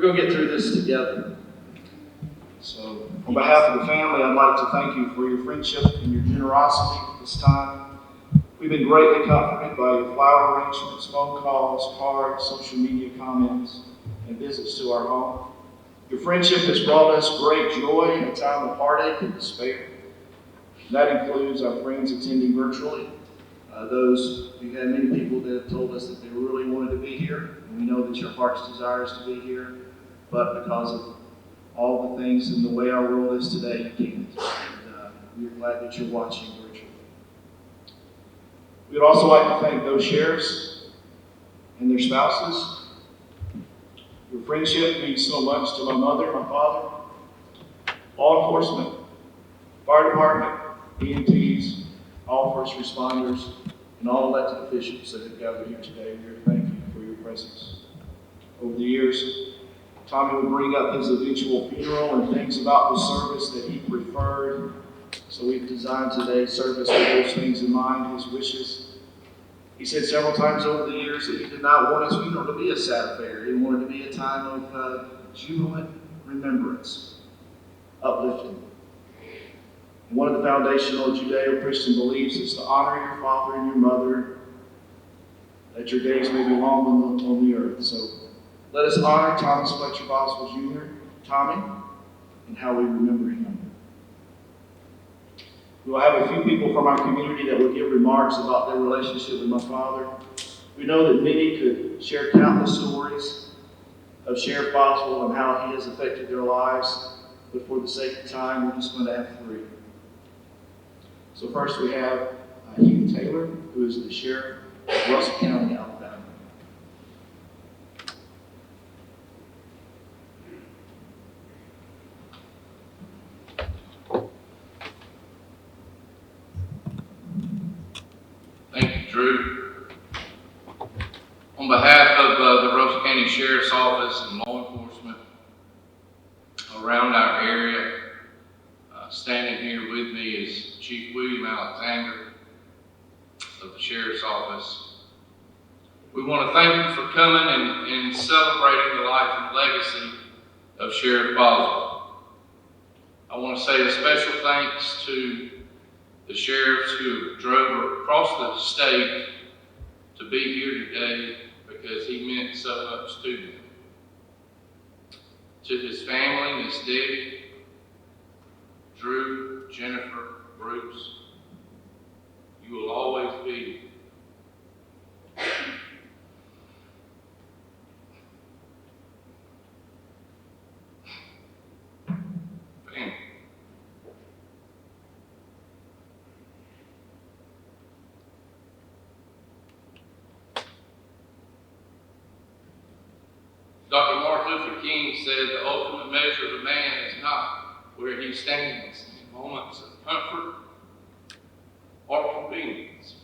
going to get through this together. So, on behalf of the family, I'd like to thank you for your friendship and your generosity at this time. We've been greatly comforted by your flower arrangements, phone calls, cards, social media comments, and visits to our home. Your friendship has brought us great joy in a time of heartache and despair. And that includes our friends attending virtually. We've had many people that have told us that they really wanted to be here, and we know that your heart's desire is to be here, but because of all the things and the way our world is today, you can't. And we're glad that you're watching virtually. We'd also like to thank those sheriffs and their spouses. Your friendship means so much to my mother, my father, law enforcement, fire department, EMTs, all first responders, and all elected officials that have gathered here today. We are thank you for your presence. Over the years, Tommy would bring up his eventual funeral and things about the service that he preferred. So we've designed today's service with those things in mind, his wishes. He said several times over the years that he did not want his funeral to be a sad affair. He wanted it to be a time of jubilant remembrance, uplifting. One of the foundational Judeo-Christian beliefs is to honor your father and your mother, that your days may be long on the earth. So let us honor Thomas Fletcher Boswell Jr., Tommy, and how we remember him. We will have a few people from our community that will give remarks about their relationship with my father. We know that many could share countless stories of Sheriff Boswell and how he has affected their lives, but for the sake of time, we're just going to have 3. So first we have Hugh Taylor, who is the Sheriff of Russell County, Alabama. Thank you, Drew. On behalf of the Russell County Sheriff's Office and law enforcement around our area, standing here with me is Chief William Alexander of the Sheriff's Office. We want to thank you for coming and celebrating the life and legacy of Sheriff Boswell. I want to say a special thanks to the sheriffs who drove across the state to be here today because he meant so much to them. To his family, Miss Debbie, Drew, Jennifer, Bruce, you will always be family. Dr. Martin Luther King said the ultimate measure of a man is not where he stands in moments of comfort or convenience,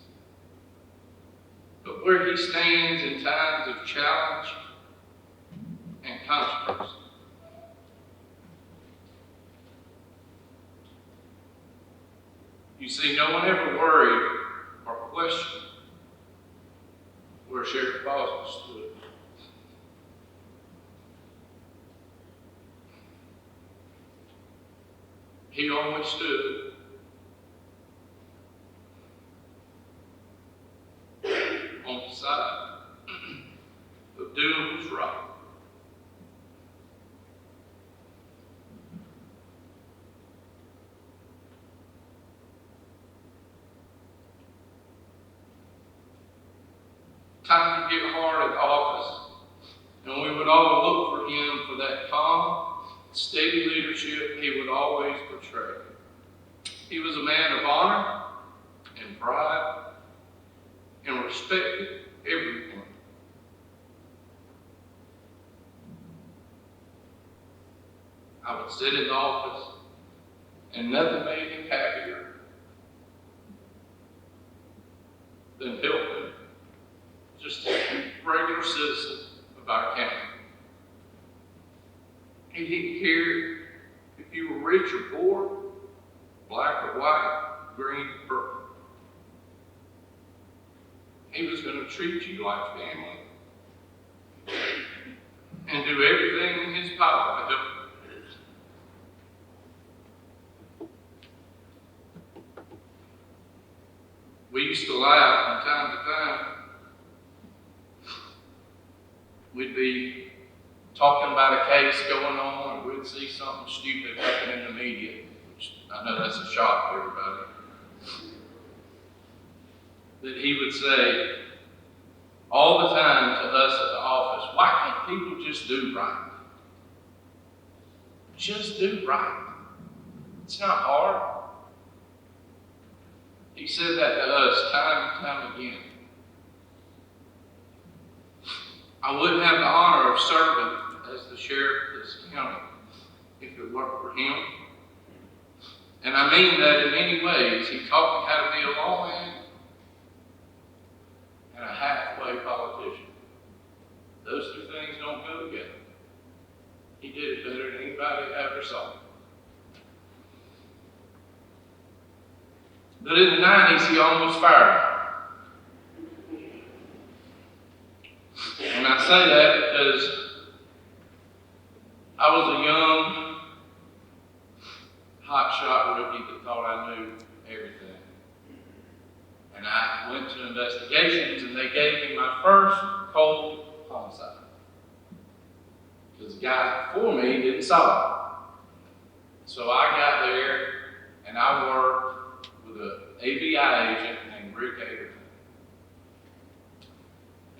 but where he stands in times of challenge and controversy. You see, no one ever worried or questioned where Sheriff Boswell stood. He always stood on the side of doing what's right. Times would get hard at the office, and we would all look for him for that calm, steady leadership he would always portray. He was a man of honor and pride and respected everyone. I would sit in the office and nothing made him happier than helping just a regular citizen of our county. He didn't care if you were rich or poor, black or white, green or purple. He was going to treat you like family and do everything in We used to laugh from time to time. We'd be talking about a case going on, or we'd see something stupid happen in the media, which I know that's a shock to everybody. That he would say all the time to us at the office, why can't people just do right? Just do right. It's not hard. He said that to us time and time again. I wouldn't have the honor of serving as the sheriff of this county if it weren't for him. And I mean that in many ways. He taught me how to be a lawman and a halfway politician. Those two things don't go together. He did it better than anybody I ever saw. But in the 90s, he almost fired me. And I say that because I was a young, hotshot rookie that thought I knew everything. And I went to investigations, and they gave me my first cold homicide. Because the guys before me didn't solve it. So I got there, and I worked with an ABI agent named Rick Agerton.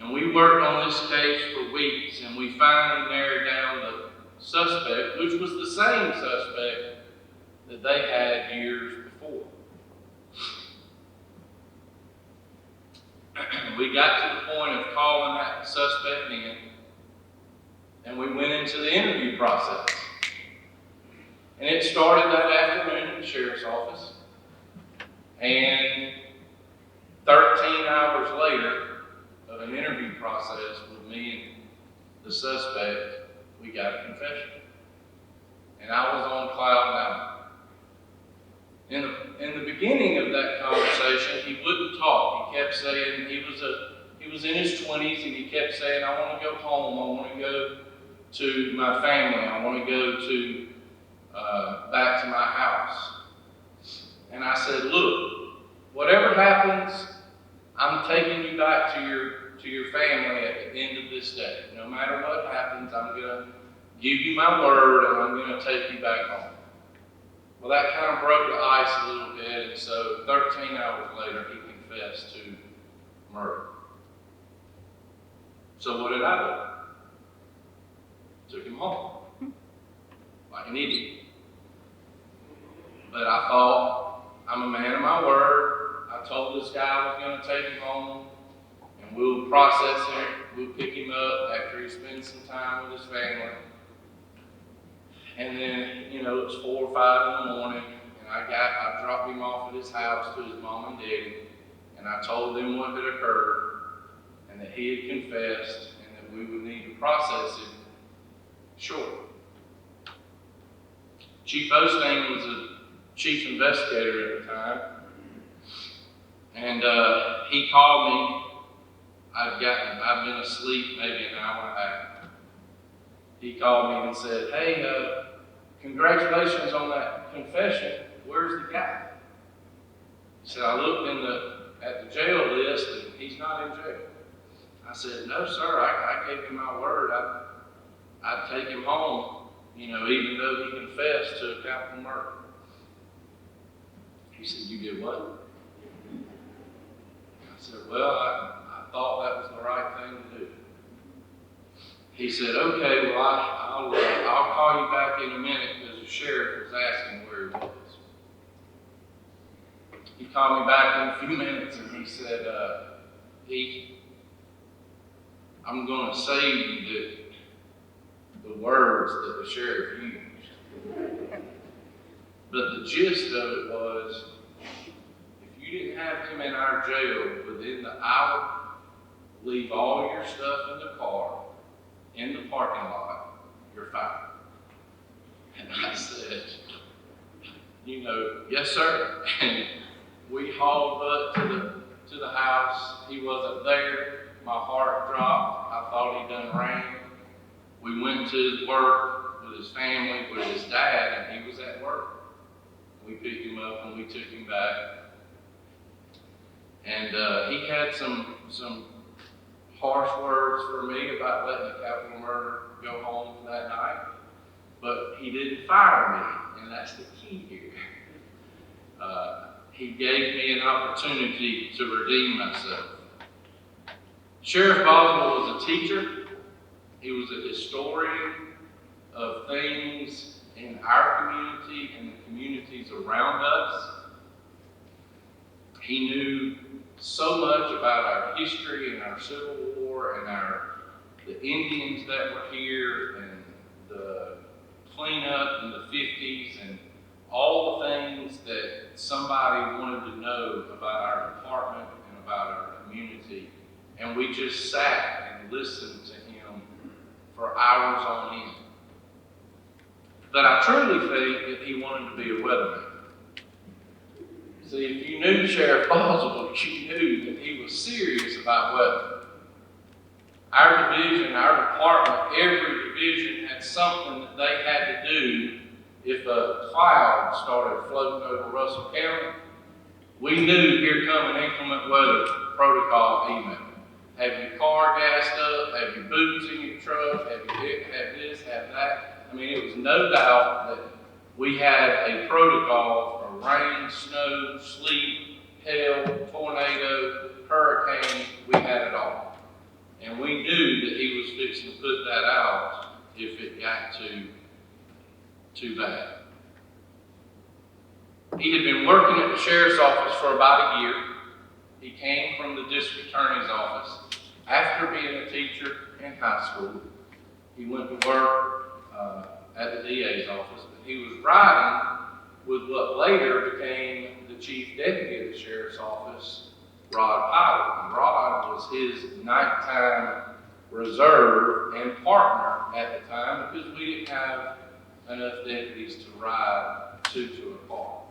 And we worked on this case for weeks, and we finally narrowed down the suspect, which was the same suspect that they had years before. We got to the point of calling that suspect in, and we went into the interview process. And it started that afternoon in the sheriff's office. And 13 hours later of an interview process with me and the suspect, we got a confession. And I was on cloud nine. In the beginning of that conversation, he wouldn't talk. He kept saying he was in his 20s, and he kept saying, I want to go home. I want to go to my family. I want to go to back to my house. And I said, look, whatever happens, I'm taking you back to your family at the end of this day. No matter what happens, I'm going to give you my word, and I'm going to take you back home. Well, that kind of broke the ice a little bit, and so 13 hours later, he confessed to murder. So what did I do? Took him home, like an idiot. But I thought, I'm a man of my word. I told this guy I was going to take him home, and we'll process him. We'll pick him up after he spends some time with his family. And then, it's 4 or 5 in the morning, and I dropped him off at his house to his mom and daddy, and I told them what had occurred, and that he had confessed, and that we would need to process him shortly. Chief Osteen was a chief investigator at the time, and he called me. I'd been asleep maybe an hour and a half. He called me and said, hey, congratulations on that confession. Where's the guy? He said, I looked at the jail list, and he's not in jail. I said, no, sir, I gave him my word. I'd take him home, even though he confessed to a capital murder. He said, you did what? I said, well, I thought that was the right thing to do. He said, okay, well, I'll call you back in a minute, because the sheriff was asking where he was. He called me back in a few minutes, and he said, I'm going to say you the words that the sheriff used. But the gist of it was, if you didn't have him in our jail within the hour, leave all your stuff in the car, in the parking lot, you're fired. And I said, yes, sir. And we hauled butt to the house. He wasn't there. My heart dropped. I thought he'd done ran. We went to his work with his family, with his dad, and he was at work. We picked him up and we took him back. And he had some harsh words for me about letting a capital murder go home that night, but he didn't fire me, and that's the key here. He gave me an opportunity to redeem myself. Sheriff Boswell was a teacher. He was a historian of things in our community and the communities around us. He knew so much about our history and our Civil War and the Indians that were here and the cleanup in the 50s and all the things that somebody wanted to know about our department and about our community. And we just sat and listened to him for hours on end. But I truly think that he wanted to be a weatherman. See, if you knew Sheriff Boswell, you knew that he was serious about weather. Our division, our department, every division had something that they had to do if a cloud started floating over Russell County. We knew here come an inclement weather protocol email. Have your car gassed up? Have your boots in your truck? Have this, have that? I mean, it was no doubt that we had a protocol for rain, snow, sleet, hail, tornado, hurricane. We had it all. And we knew that he was fixing to put that out if it got too bad. He had been working at the sheriff's office for about a year. He came from the district attorney's office. After being a teacher in high school, he went to work at the DA's office. But he was riding with what later became the chief deputy of the sheriff's office, Rod Pilot. And Rod was his nighttime reserve and partner at the time because we didn't have enough deputies to ride two to a car.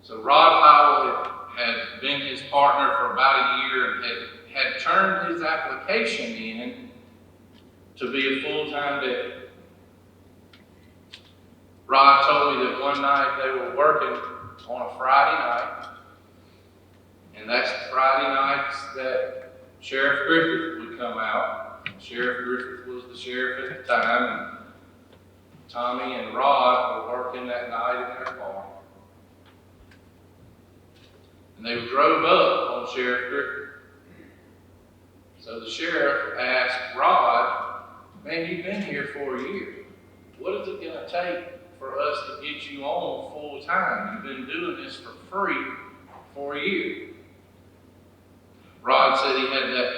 So Rod Powell had been his partner for about a year and had turned his application in to be a full-time deputy. Rod told me that one night they were working on a Friday night, and that's the Friday nights that Sheriff Griffith would come out. Sheriff Griffith was the sheriff at the time, and Tommy and Rod were working that night in their car. And they drove up on Sheriff Griffith. So the sheriff asked Rod, man, you've been here for a year. What is it going to take for us to get you on full time? You've been doing this for free for a year. Rod said he had that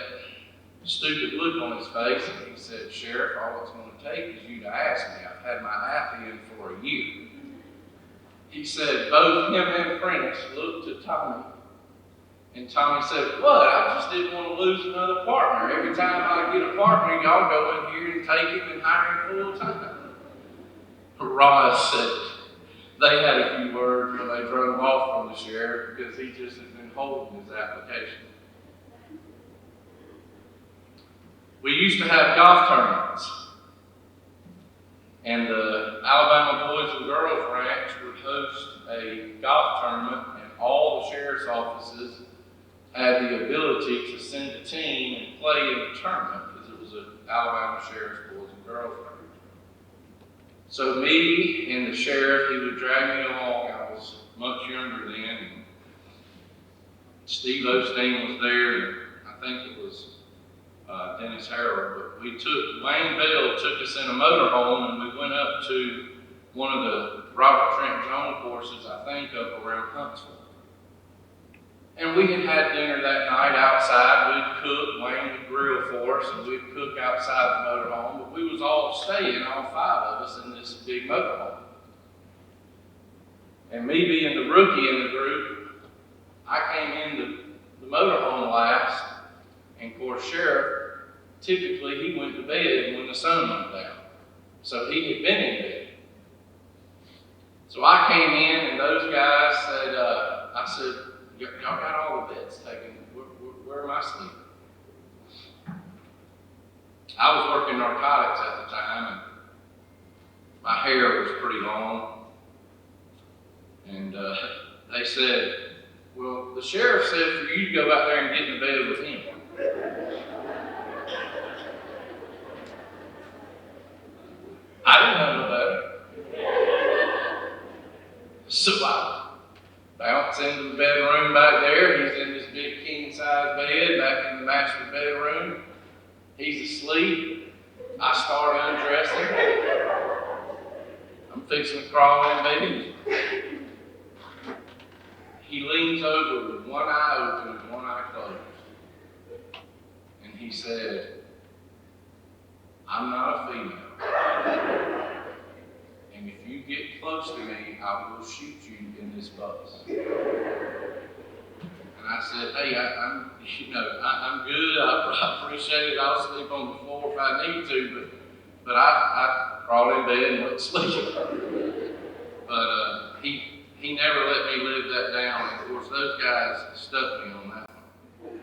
stupid look on his face, and he said, Sheriff, all it's going to take is you to ask me. I've had my app in for a year. He said both him and Prentice looked to Tommy, and Tommy said, what? I just didn't want to lose another partner. Every time I get a partner, y'all go in here and take him and hire him full time. Rod said they had a few words when they drove off from the sheriff because he just had been holding his application. We used to have golf tournaments, and the Alabama Boys and Girls Ranch would host a golf tournament, and all the sheriff's offices had the ability to send a team and play in the tournament because it was an Alabama Sheriff's Boys and Girls Ranch. So me and the sheriff, he would drag me along. I was much younger then. And Steve Osteen was there, and I think it was Dennis Harrell. But Wayne Bell took us in a motorhome, and we went up to one of the Robert Trent Jones courses, I think, up around Huntsville. And we had dinner that night outside. We'd cook, Wayne would grill for us, and we'd cook outside the motorhome. But we was all staying, all five of us, in this big motorhome. And me being the rookie in the group, I came in the motorhome last. And of course, Sheriff, typically he went to bed when the sun went down. So he had been in bed. So I came in, and those guys said, I said, y'all got all the beds taken. Where am I sleeping? I was working narcotics at the time, and my hair was pretty long. And they said, Well, the sheriff said for you to go back there and get in the bed with him. I didn't know no better. So I bounce into the bedroom back there. He's in this big king-size bed back in the master bedroom. He's asleep. I start undressing. I'm fixing to crawl in bed. He leans over with one eye open and one eye closed. And he said, I'm not a female. And if you get close to me, I will shoot you in this bus. And I said, hey, I'm good. I appreciate it. I'll sleep on the floor if I need to, but I crawled in bed and went to sleep. But he never let me live that down. And of course, those guys stuck me on that one.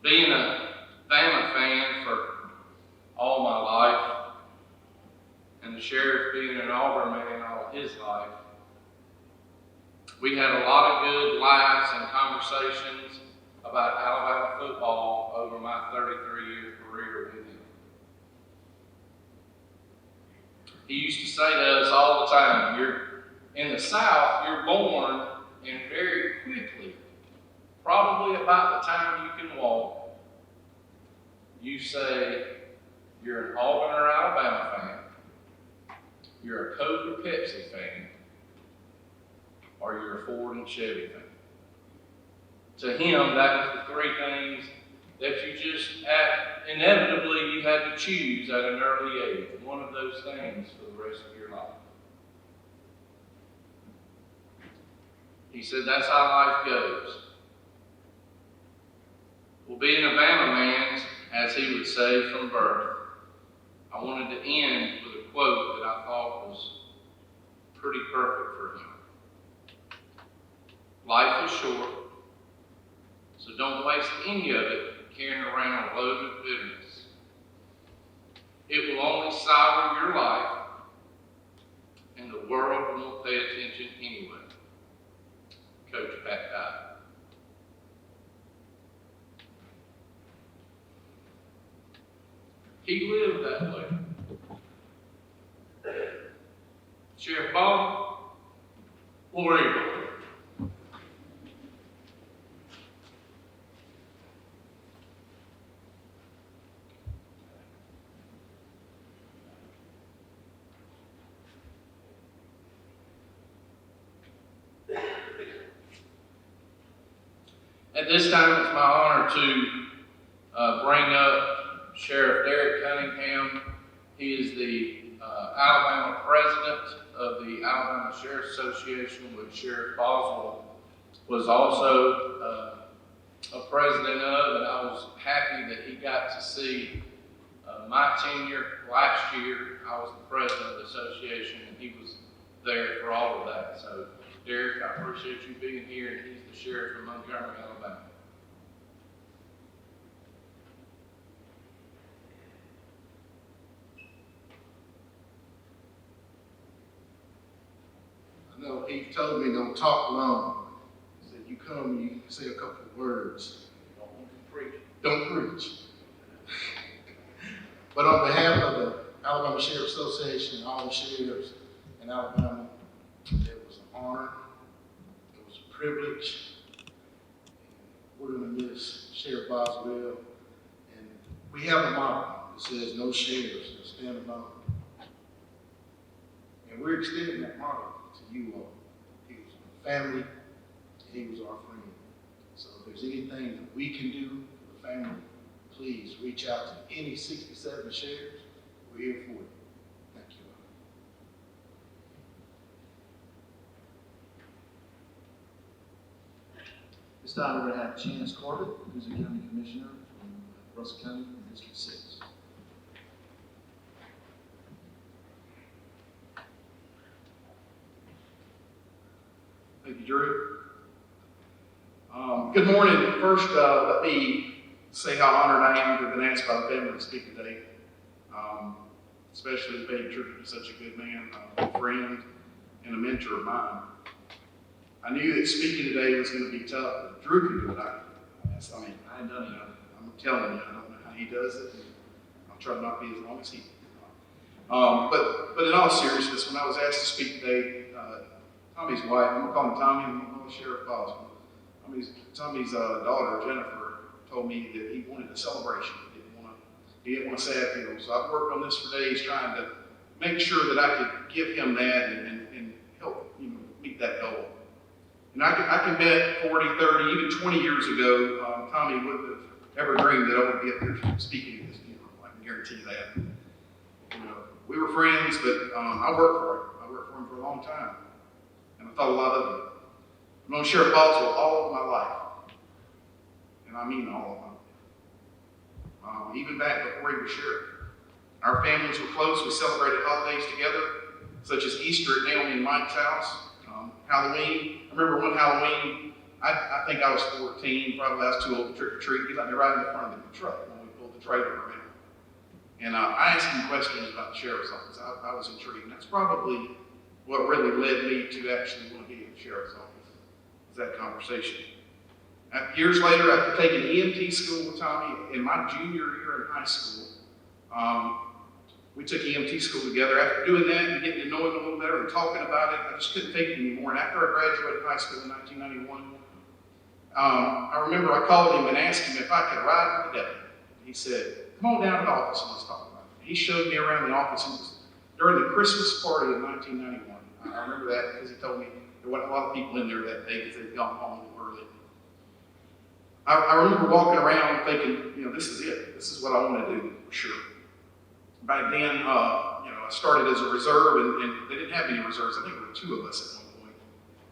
Being a Bama fan for all my life, and the sheriff being an Auburn man all his life, we had a lot of good laughs and conversations about Alabama football over my 33-year career with him. He used to say to us all the time, you're in the South, you're born, and very quickly, probably about the time you can walk, you say you're an Auburn or Alabama fan, you're a Coke or Pepsi fan, or you're a Ford and Chevy fan. To him, that was the three things that you just inevitably you had to choose at an early age. One of those things for the rest of your life. He said that's how life goes. Well, being a Bama man, as he would say from birth, I wanted to end with a quote that I thought was pretty perfect for him. Life is short, so don't waste any of it carrying around a load of bitterness. It will only sour your life, and the world won't pay attention anyway. Coach Pat died. He lived that way. Sheriff Bob, where are you? At this time, it's my honor to bring up Sheriff Derek Cunningham. He is the Alabama president of the Alabama Sheriff's Association, which Sheriff Boswell was also a president of, and I was happy that he got to see my tenure. Last year, I was the president of the association, and he was there for all of that. So, Derek, I appreciate you being here, and he's the sheriff of Montgomery, Alabama. I know he told me don't talk long. He said, you come and you can say a couple of words. Don't want to preach. Don't preach. But on behalf of the Alabama Sheriff's Association and all the sheriffs in Alabama, it was an honor. It was a privilege. We're going to miss Sheriff Boswell. And we have a motto that says, no sheriffs, stand alone. And we're extending that motto to you all. He was our family. He was our friend. So if there's anything that we can do for the family, please reach out to any 67 sheriffs. We're here for you. Thank you. This time we're going to have Chance Corbett, who's a county commissioner from Russell County, from District 6. Thank you, Drew. Good morning. First, let me say how honored I am to have been asked by the family to speak today. especially to pay tribute to such a good man, a friend, and a mentor of mine. I knew that speaking today was going to be tough, but Drew could do it. I ain't done it. I'm telling you, I don't know how he does it. And I'll try to not be as long as he. But in all seriousness, when I was asked to speak today, Tommy's wife, I'm gonna call him Tommy, I'm gonna call Sheriff Boswell. Tommy's daughter Jennifer told me that he wanted a celebration. He didn't want a sad funeral. So I've worked on this for days, trying to make sure that I could give him that and help meet that goal. And I can bet 40, 30, even 20 years ago, Tommy wouldn't have ever dreamed that I would be up here speaking at this funeral. I can guarantee that. We were friends, but I worked for him. I worked for him for a long time. And I thought a lot of him. I've known Sheriff Boswell all of my life. And I mean all of my life. Even back before he was sheriff. Our families were close. We celebrated holidays together, such as Easter at Naomi and Mike's house. Halloween. I remember one Halloween, I think I was 14, probably I was too old to trick or treat. He let me ride in the front of the truck when we pulled the trailer around. And I asked him questions about the sheriff's office. I was intrigued. And that's probably what really led me to actually want to be in the sheriff's office, was that conversation. Years later, after taking EMT school with Tommy in my junior year in high school, we took EMT school together. After doing that and getting to know him a little better and talking about it, I just couldn't take it anymore. And after I graduated high school in 1991, I remember I called him and asked him if I could ride with the deputy. He said, "Come on down to the office and let's talk about it." He showed me around the office. It was during the Christmas party of 1991. I remember that because he told me there wasn't a lot of people in there that day because they'd gone home early. I remember walking around thinking, this is it. This is what I want to do for sure. Back then, I started as a reserve, and they didn't have any reserves. I think there were 2 of us at one point.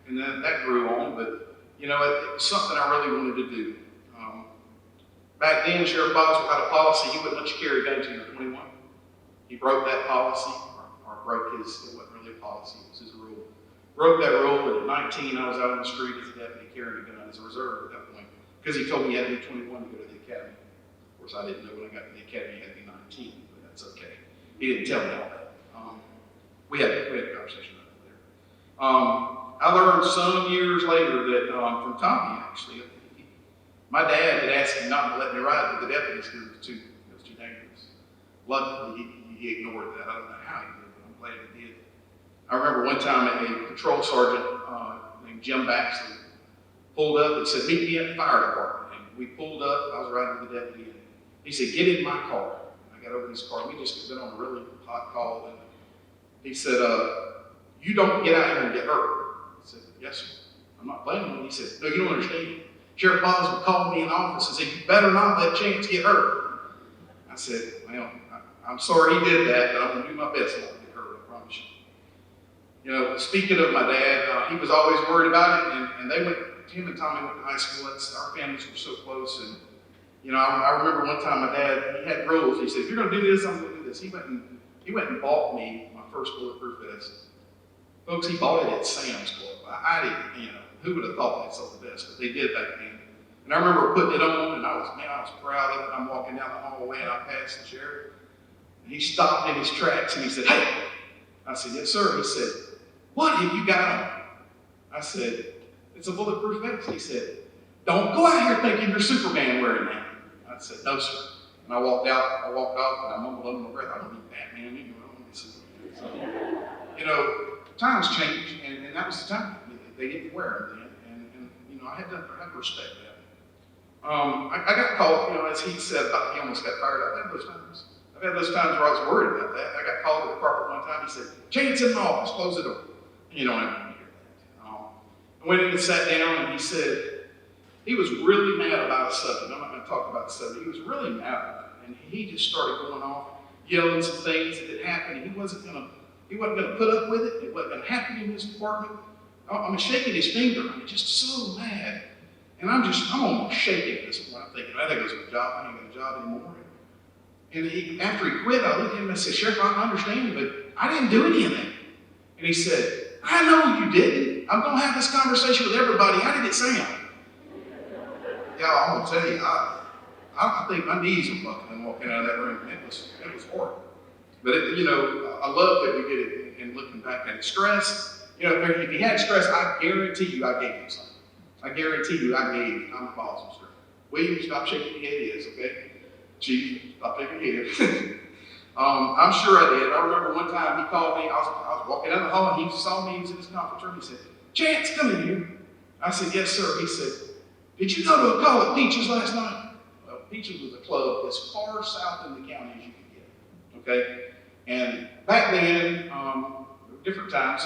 And then that grew on, but, it was something I really wanted to do. Back then, Sheriff Boswell had a policy. He wouldn't let you carry a gun until you're 21. He broke that policy, or broke his, it wasn't really a policy, it was his rule. Broke that rule, but at 19, I was out on the street as a deputy carrying a gun as a reserve at that point. Because he told me you had to be 21 to go to the academy. Of course, I didn't know when I got to the academy you had to be 19, but that's okay. He didn't tell me all that. We had a conversation about that later. I learned some years later that from Tommy, actually, my dad had asked him not to let me ride with the deputies because it was too dangerous. Luckily, he ignored that. I don't know how he did, but I'm glad he did. I remember one time a patrol sergeant named Jim Baxley pulled up and said, "Meet me at the fire department." And we pulled up. I was riding with the deputy. And he said, "Get in my car." I got over in his car. We just been on a really hot call. And he said, "You don't get out here and get hurt." I said, "Yes, sir. I'm not blaming him." He said, "No, you don't understand. Sheriff Boswell called me in the office and said, 'You better not let Chance get hurt.'" I said, "Well, I'm sorry he did that, but I'm going to do my best not to get hurt, I promise you." Speaking of my dad, he was always worried about it, and him and Tommy went to high school. Our families were so close, and I remember one time my dad, he had rules. He said, "If you're going to do this, I'm going to do this." He went and bought me my first bulletproof vest. Folks, he bought it at Sam's Club. I didn't, who would have thought they sold the vest, but they did back then. And I remember putting it on, and I was proud of it. I'm walking down the hallway, and I passed the sheriff, and he stopped in his tracks, and he said, "Hey!" I said, "Yes, sir." He said, "What have you got on?" I said, "It's a bulletproof vest." He said, "Don't go out here thinking you're Superman wearing that." I said, "No, sir." And I walked off, and I mumbled under my breath, "I don't need Batman anyway. I don't need Superman." So, times change, and that was the time. They didn't wear them then, and I had to respect that. I got called, as he said, he almost got fired. I've had those times. I've had those times where I was worried about that. I got called to the carpet one time. He said, "Chance in the office, close the door." And you don't ever want to hear that. I went in and sat down, and he said, he was really mad about a subject. I'm not going to talk about the subject. He was really mad about it, and he just started going off, yelling some things that had happened, and he wasn't going to put up with it. It wasn't going to happen in his department. I'm shaking his finger. I'm just so mad. And I'm almost shaking at this point. I'm thinking, I think it was my job. I ain't got a job anymore. And after he quit, I looked at him and I said, "Sheriff, I understand, but I didn't do anything." And he said, "I know you didn't. I'm going to have this conversation with everybody. How did it sound?" Y'all, I'm going to tell you, I think my knees were buckling walking out of that room. It was horrible. But I love that we did it and looking back at it. Stress, if he had stress, I guarantee you I gave him something. I guarantee you I gave him. I'm the boss of stress. William, stop shaking your head, yes, okay? Chief, stop shaking your head. I'm sure I did. I remember one time he called me. I was walking down the hall and he saw me. He was in his conference room. He said, "Chance, come in here." I said, "Yes, sir." He said, "Did you go to a call at Peaches last night?" Well, Peaches was a club as far south in the county as you could get. Okay? And back then, different times,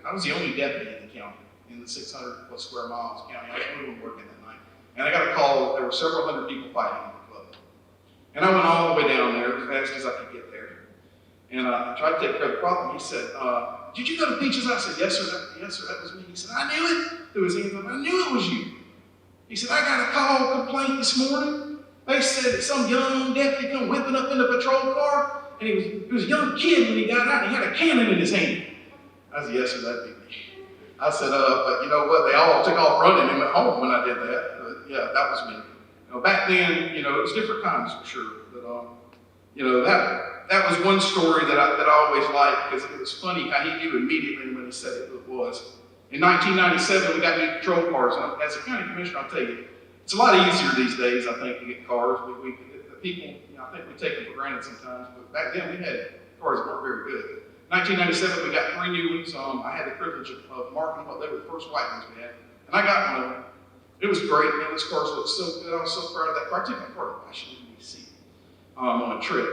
I was the only deputy in the county, in the 600 plus square miles county. I was the only one working that night. And I got a call that there were several hundred people fighting in the club. And I went all the way down there as fast as I could get there. And I tried to take care of the problem. He said, "Did you go to Peaches?" I said, "Yes, sir, that was me." He said, "I knew it." Threw his hands up. "I knew it was you." He said, "I got a call complaint this morning. They said that some young deputy come whipping up in the patrol car, and he was a young kid when he got out, and he had a cannon in his hand." I said, "Yes, sir, that'd be me." I said, "But you know what? They all took off running and went home when I did that." But yeah, that was me. Back then, it was different times for sure. But that was one story that I always liked because it was funny how he knew immediately when he said it was. In 1997, we got new patrol cars. And as a county commissioner, I'll tell you, it's a lot easier these days, I think, to get cars. The people, I think we take them for granted sometimes. But back then, we had cars that weren't very good. 1997, we got 3 new ones. I had the privilege of marking what they were the first white ones we had. And I got one of them. It was great, man. Those cars looked so good. I was so proud of that car. I took that car to Washington, D.C. On a trip.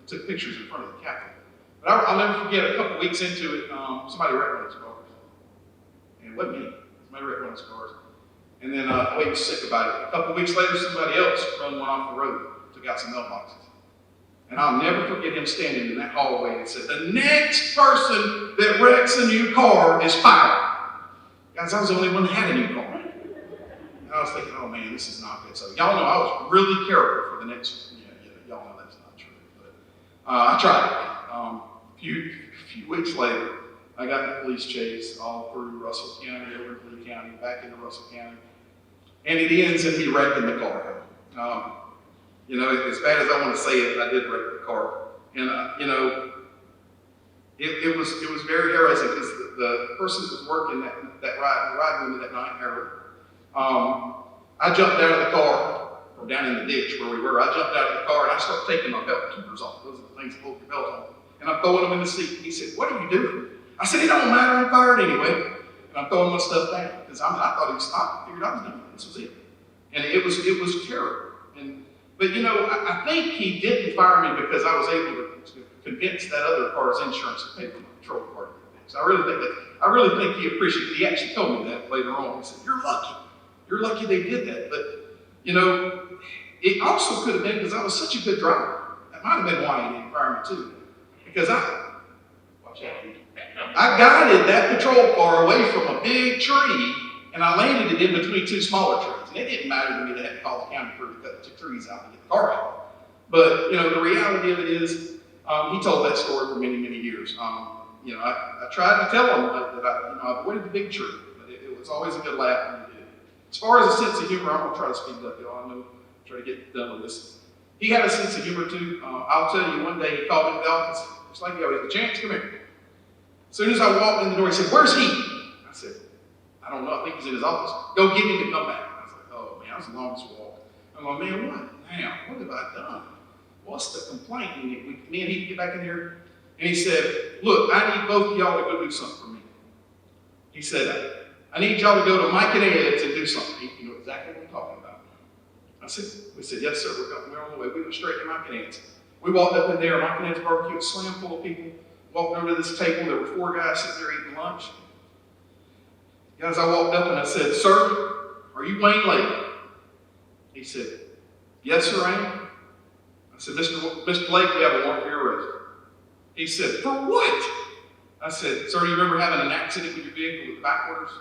Took pictures in front of the Capitol. But I'll never forget, a couple weeks into it, somebody wrecked one of those cars. And it wasn't me. Somebody wrecked one of those cars. And then he was sick about it. A couple weeks later, somebody else run one off the road, took out some mailboxes. And I'll never forget him standing in that hallway and said, "The next person that wrecks a new car is fired." Guys, I was the only one that had a new car. And I was thinking, oh man, this is not good. So y'all know I was really careful for the next, y'all know that's not true. But I tried. A few weeks later, I got the police chase all through Russell County, over to Lee County, back into Russell County. And it ends in me wrecking the car. As bad as I want to say it, I did wreck the car. And, it was very harassing because the person that was working that ride with me that night, Harold, I jumped out of the car, or down in the ditch where we were. I jumped out of the car and I started taking my belt keepers off. Those are the things that hold your belt on. And I'm throwing them in the seat. He said, "What are you doing?" I said, "It don't matter, I'm fired anyway." And I'm throwing my stuff down because I thought he was stopped. I figured I was done. This was it. And it was terrible. But I think he didn't fire me because I was able to convince that other car's insurance to pay for my patrol car. So I really think he appreciated it. He actually told me that later on. He said, "You're lucky. You're lucky they did that." But it also could have been because I was such a good driver. That might have been why he didn't fire me too. Because I guided that patrol car away from a big tree and I landed it in between 2 smaller trees. And it didn't matter to me that I had to call the county crew to cut the 2 trees out and get the car out. But, the reality of it is, he told that story for many, many years. I tried to tell him that I avoided the big tree, but it was always a good laugh when he did it. As far as a sense of humor, I'm going to try to speed up, y'all. I know, try to get done with this. He had a sense of humor too. I'll tell you, one day he called me to the office, just like he always did. "Chance, come here." As soon as I walked in the door, he said, "Where's he?" I said, "I don't know. I think he's in his office. Go get him to come back." I was like, oh man, that was the longest walk. I'm like, man, what now? What have I done? What's the complaint? And me and he get back in here, and he said, "Look, I need both of y'all to go do something for me." He said, "I need y'all to go to Mike and Ed's and do something." You know exactly what I'm talking about. We said, "Yes, sir, we're on the way." We went straight to Mike and Ed's. We walked up in there, Mike and Ed's barbecue, was slammed full of people. Walked over to this table, there were 4 guys sitting there eating lunch. Guys, I walked up and I said, "Sir, are you Wayne Lake?" He said, "Yes, sir, I am." I said, Mr. Lake, we have a warrant for your arrest." He said, "For what?" I said, "Sir, do you remember having an accident with your vehicle with backwarders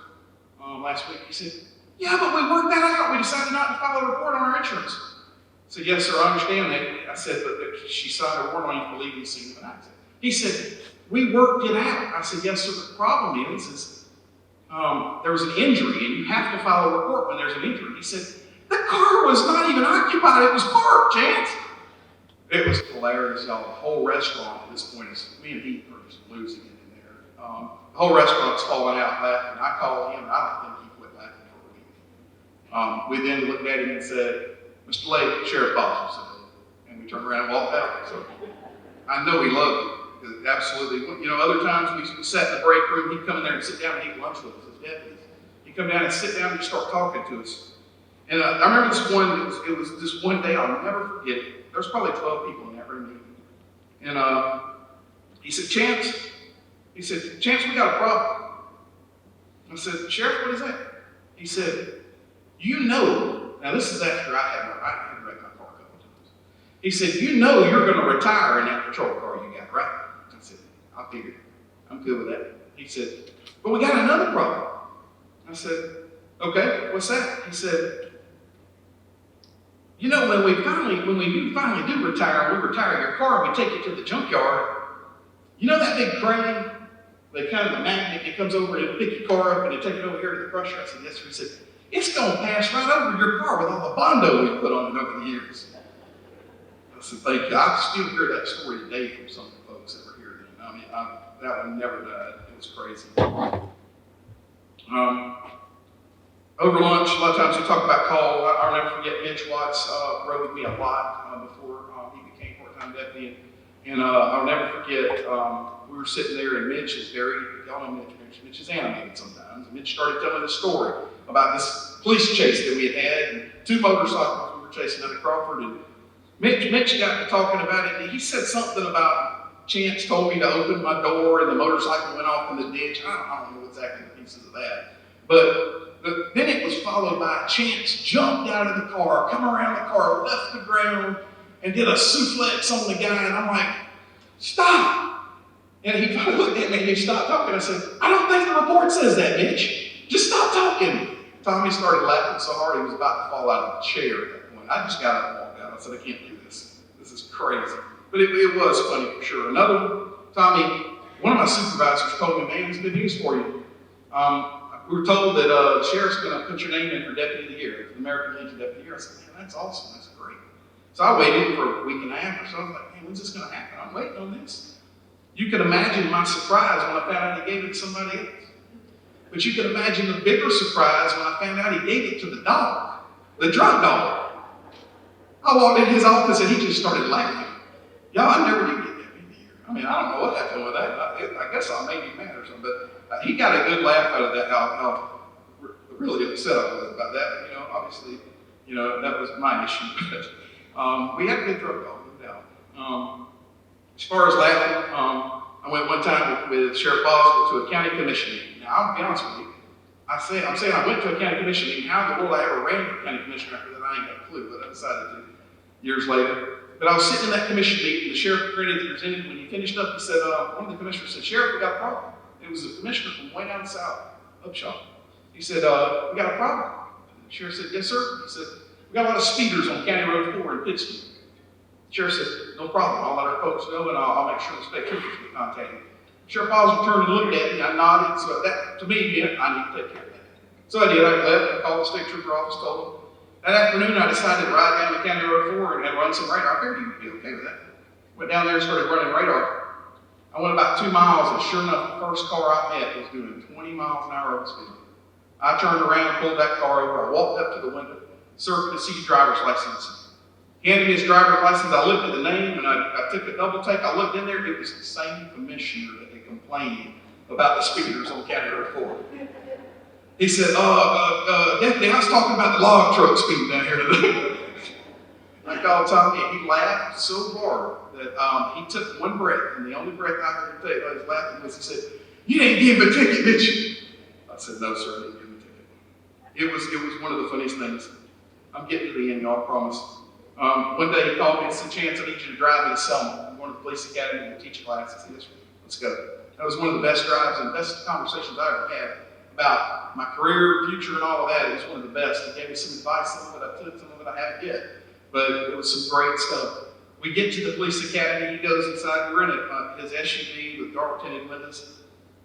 last week?" He said, "Yeah, but we worked that out. We decided not to file a report on our insurance." I said, "Yes, sir, I understand that." I said, "But she signed a warrant on you for leaving the scene of an accident." He said, "We worked it out." I said, "Yes, sir, but the problem is there was an injury and you have to file a report when there's an injury." He said, "The car was not even occupied. It was parked, Chance." It was hilarious, y'all. The whole restaurant at this point is, me and he are just losing it in there. The whole restaurant's falling out laughing. I called him, and I don't think he quit laughing for a week. We then looked at him and said, Mr. Lake, Sheriff Boswell said, and we turned around and walked out. So I know he loved it. Absolutely. You know, other times we sat in the break room, he'd come in there and sit down and eat lunch with us as deputies. He'd come down and sit down and start talking to us. And I remember this one, it was this one day, I'll never forget it. There's probably 12 people in that room meeting. And he said, Chance, we got a problem. I said, Sheriff, what is that? He said, you know, now this is after I had wrecked my car a couple times. He said, you know you're going to retire in that patrol car you got, right? I said, I figured. I'm good with that. He said, but we got another problem. I said, okay, what's that? He said, you know, when we finally do retire, we retire your car and we take it to the junkyard, you know that big crane, the magnet that comes over and pick your car up and they take it over here to the crusher? I said, yes, sir. He said, it's going to pass right over your car with all the Bondo we put on it over the years. I said, thank you. I still hear that story today from some of the folks that were here then. I mean, that one never died. It was crazy. Over lunch, a lot of times we talk about calls. I'll never forget Mitch Watts rode with me a lot before he became part-time deputy. And I'll never forget, we were sitting there and Mitch is y'all know Mitch is animated sometimes. And Mitch started telling the story about this police chase that we had and 2 motorcycles we were chasing out of Crawford. And Mitch got to talking about it, and he said something about Chance told me to open my door and the motorcycle went off in the ditch. I don't know exactly the pieces of that. But then it was followed by Chance jumped out of the car, come around the car, left the ground, and did a suplex on the guy. And I'm like, stop. And he finally looked at me and he stopped talking. I said, I don't think the report says that, Mitch. Just stop talking. Tommy started laughing so hard he was about to fall out of the chair at that point. I just got up and walked out. I said, I can't do this. This is crazy. But it was funny for sure. Another one, Tommy, one of my supervisors told me, man, it's good news for you. We were told that the sheriff's going to put your name in for Deputy of the Year, the American Legion Deputy of the Year. I said, man, that's awesome. That's great. So I waited for a week and a half or so. I was like, man, when's this going to happen? I'm waiting on this. You can imagine my surprise when I found out he gave it to somebody else. But you can imagine the bigger surprise when I found out he gave it to the dog, the drug dog. I walked in his office and he just started laughing. Y'all, I never did get Deputy of the Year. I mean, I don't know what happened with that. I guess I made him mad or something, but he got a good laugh out of that, how really upset I was about that. You know, obviously, you know, that was my issue. But we had a good drug dog, no doubt. As far as laughing, I went one time with Sheriff Boswell to a county commission meeting. Now, I'll be honest with you. I'm saying I went to a county commission meeting. How in the world I ever ran for county commissioner after that, I ain't got a clue, but I decided to years later. But I was sitting in that commission meeting, the sheriff presented. When he finished up, he said, one of the commissioners said, Sheriff, we got a problem. It was a commissioner from way down south, Upshaw. He said, we got a problem. The sheriff said, yes, sir. He said, we got a lot of speeders on County Road 4 in Pittsburgh. The sheriff said, no problem. I'll let our folks know, and I'll make sure the state troopers get contacted. Sheriff Boswell turned and looked at me. I nodded. So that, to me, meant I need to take care of that. So I did. I left and called the state trooper office, told them. That afternoon, I decided to ride down to County Road 4 and run some radar. I figured he would be okay with that. Went down there and started running radar. I went about 2 miles, and sure enough, the first car I met was doing 20 miles an hour over speed. I turned around and pulled that car over. I walked up to the window. Sir, could I see your driver's license? He handed me his driver's license. I looked at the name, and I took a double take. I looked in there. It was the same commissioner that had complained about the speeders on County Road 4. He said, Deputy, I was talking about the log truck speeding down here today. I called Tommy, and he laughed so hard that he took one breath, and the only breath I heard him take while he was laughing was, he said, you didn't give him a ticket, did you? I said, no, sir, I didn't give him a ticket. It was one of the funniest things. I'm getting to the end, y'all, I promise. One day he called me and said, Chance, I need you to drive me to Selma. I'm going to the police academy and teach a class. I said, yes, let's go. That was one of the best drives and best conversations I ever had about my career, future, and all of that. It was one of the best. He gave me some advice, some of it I took, some of it I haven't yet. But it was some great stuff. We get to the police academy, he goes inside, we're in his SUV with dark tinted windows.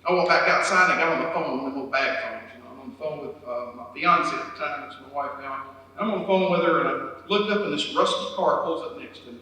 I walked back outside and I got on the phone, one of the little bag phones. You know, I'm on the phone with my fiance at the time, which is my wife now. I'm on the phone with her, and I looked up and this rusty car pulls up next to me.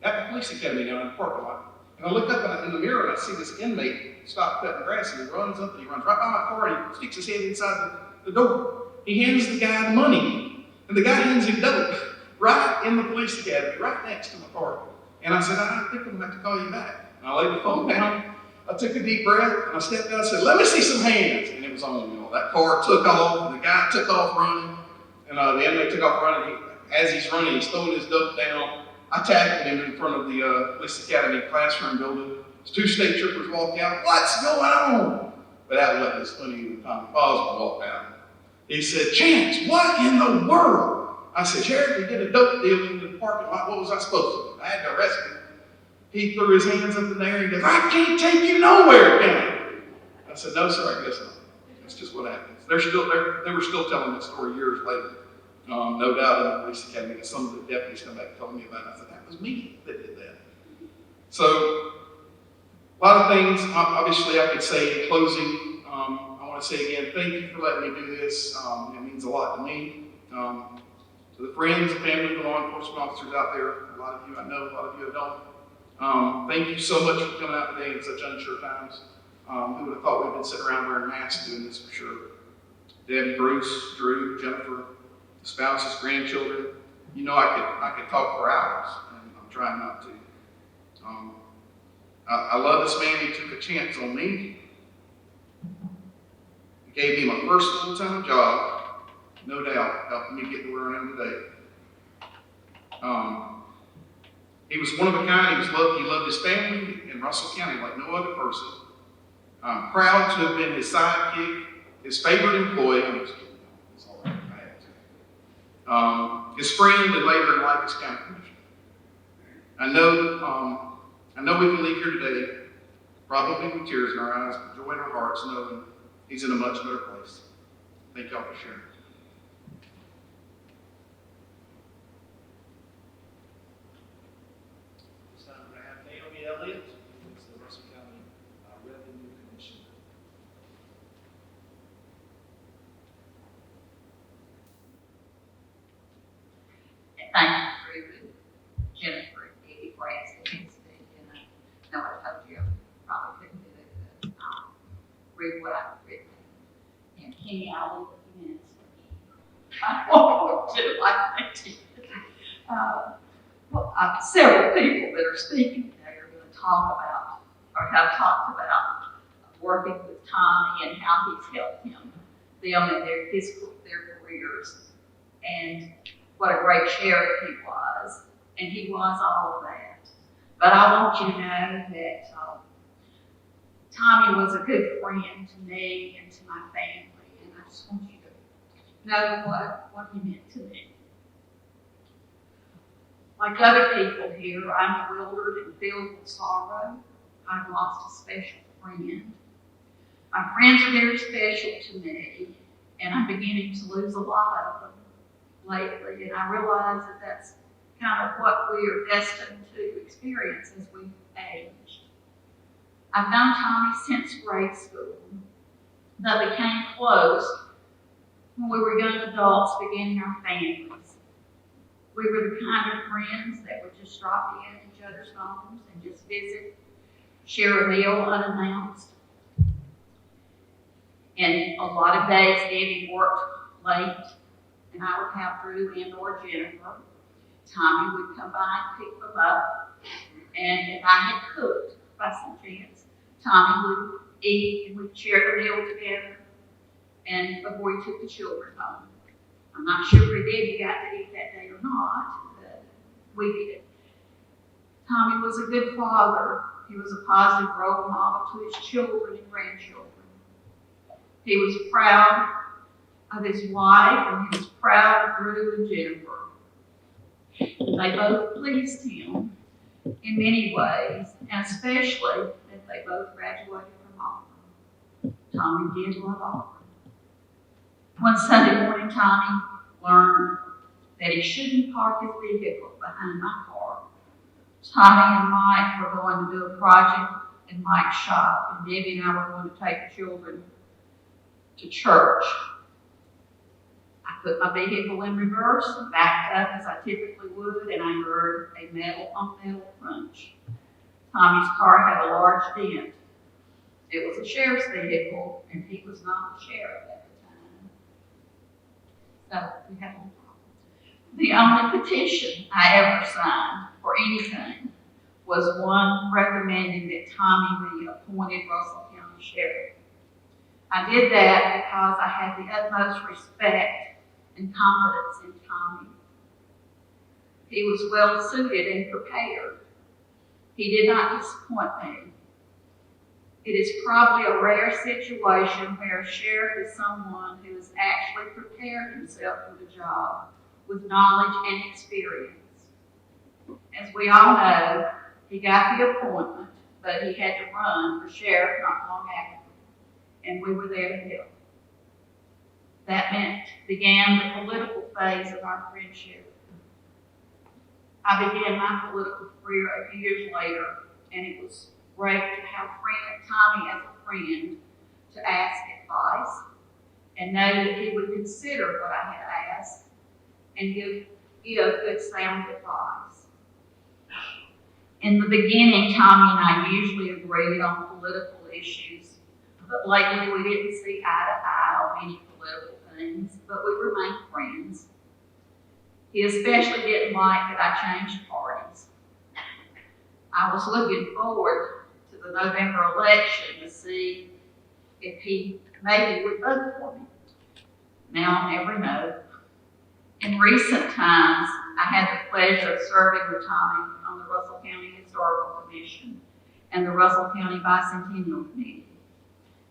at the police academy down in the parking lot. And I look up in the mirror and I see this inmate stop cutting grass, and he runs up and he runs right by my car and he sticks his head inside the door. He hands the guy the money, and the guy hands him dope right in the police academy, right next to my car. And I said, I think I'm going to have to call you back. And I laid the phone down. I took a deep breath and I stepped out and said, let me see some hands. And it was on, that car took off, and the guy took off running, and the inmate took off running. As he's running, he's throwing his dope down. I tackled him in front of the police academy classroom building. 2 state troopers walked out. What's going on? But that wasn't as funny when Tommy Boswell walked out. He said, Chance, what in the world? I said, Sheriff, we did a dope deal in the parking lot. What was I supposed to do? I had to arrest him. He threw his hands up in the air and he goes, I can't take you nowhere, can I? I said, no, sir, I guess not. That's just what happens. They were still telling that story years later. No doubt in the police academy, some of the deputies come back and told me about it. I said, that was me that did that. So, a lot of things, obviously, I could say in closing. I want to say again, thank you for letting me do this. It means a lot to me. To the friends and family of law enforcement officers out there, a lot of you I know, a lot of you I don't. Thank you so much for coming out today in such unsure times. Who would have thought we'd been sitting around wearing masks doing this for sure? Debbie, Bruce, Drew, Jennifer, spouses, grandchildren. I could talk for hours, and I'm trying not to. I love this man. He took a chance on me. He gave me my first full-time job, no doubt, helping me get to where I am today. He was one of a kind. He loved his family in Russell County like no other person. I'm proud to have been his sidekick, his favorite employee. I'm just kidding. It's all right. I had to. His friend and later in life, his county commissioner. I know we can leave here today, probably with tears in our eyes, but joy in our hearts, knowing he's in a much better place. Thank y'all for sharing. This time we're going to have Naomi Elliott, who is the Russell County Revenue Commissioner. Thank you, Drew, Jennifer, and Debbie, for asking me to speak. And I know I told you I probably couldn't do it, but read what I've written. And Kenny, I'll leave a few minutes for you. I won't do it like that to you. Several people that are speaking today are going to talk about, or have talked about, working with Tommy and how he's helped them in their careers. And what a great sheriff he was, and he was all of that. But I want you to know that Tommy was a good friend to me and to my family, and I just want you to know what he meant to me. Like other people here, I'm bewildered and filled with sorrow. I've lost a special friend. My friends are very special to me, and I'm beginning to lose a lot of them lately, and I realize that that's kind of what we are destined to experience as we age. I've known Tommy since grade school, but became close when we were young adults beginning our families. We were the kind of friends that would just drop in at each other's homes and just visit, share a meal unannounced. And a lot of days Debbie worked late, and I would have Drew and or Jennifer. Tommy would come by and pick them up. And if I had cooked by some chance, Tommy would eat and we'd share the meal together. And before he took the children home. I'm not sure if Debbie got to eat that day or not, but we did. Tommy was a good father. He was a positive role model to his children and grandchildren. He was proud of his wife, and he was proud of Drew and Jennifer. They both pleased him in many ways, and especially that they both graduated from Auburn. Tommy did love Auburn. One Sunday morning, Tommy learned that he shouldn't park his vehicle behind my car. Tommy and Mike were going to do a project in Mike's shop, and Debbie and I were going to take the children to church. I put my vehicle in reverse, backed up as I typically would, and I heard a metal-on-metal crunch. Tommy's car had a large dent. It was a sheriff's vehicle, and he was not the sheriff at the time. So we had a little problem. The only petition I ever signed for anything was one recommending that Tommy be appointed Russell County Sheriff. I did that because I had the utmost respect and confidence in Tommy. He was well suited and prepared. He did not disappoint me. It is probably a rare situation where a sheriff is someone who has actually prepared himself for the job with knowledge and experience. As we all know, he got the appointment, but he had to run for sheriff not long after, and we were there to help. That began the political phase of our friendship. I began my political career a few years later, and it was great to have Tommy as a friend to ask advice and know that he would consider what I had asked and give good sound advice. In the beginning, Tommy and I usually agreed on political issues, but lately we didn't see eye to eye on many political things, but we remained friends. He especially didn't like that I changed parties. I was looking forward to the November election to see if he maybe would vote for me. Now I'll never know. In recent times, I had the pleasure of serving with Tommy on the Russell County Historical Commission and the Russell County Bicentennial Committee.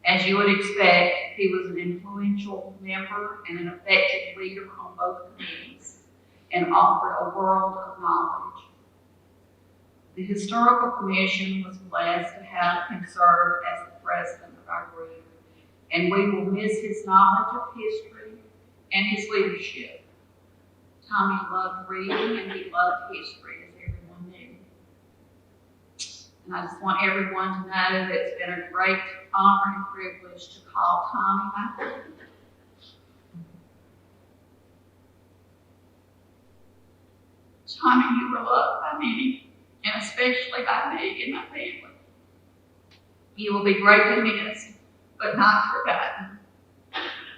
As you would expect, he was an influential member and an effective leader on both committees and offered a world of knowledge. The Historical Commission was blessed to have him serve as the president of our group, and we will miss his knowledge of history and his leadership. Tommy loved reading and he loved history, as everyone knew. And I just want everyone to know that it's been a great honor and privilege to call Tommy my friend. Tommy, you were loved by many, and especially by me and my family. You will be greatly missed, but not forgotten.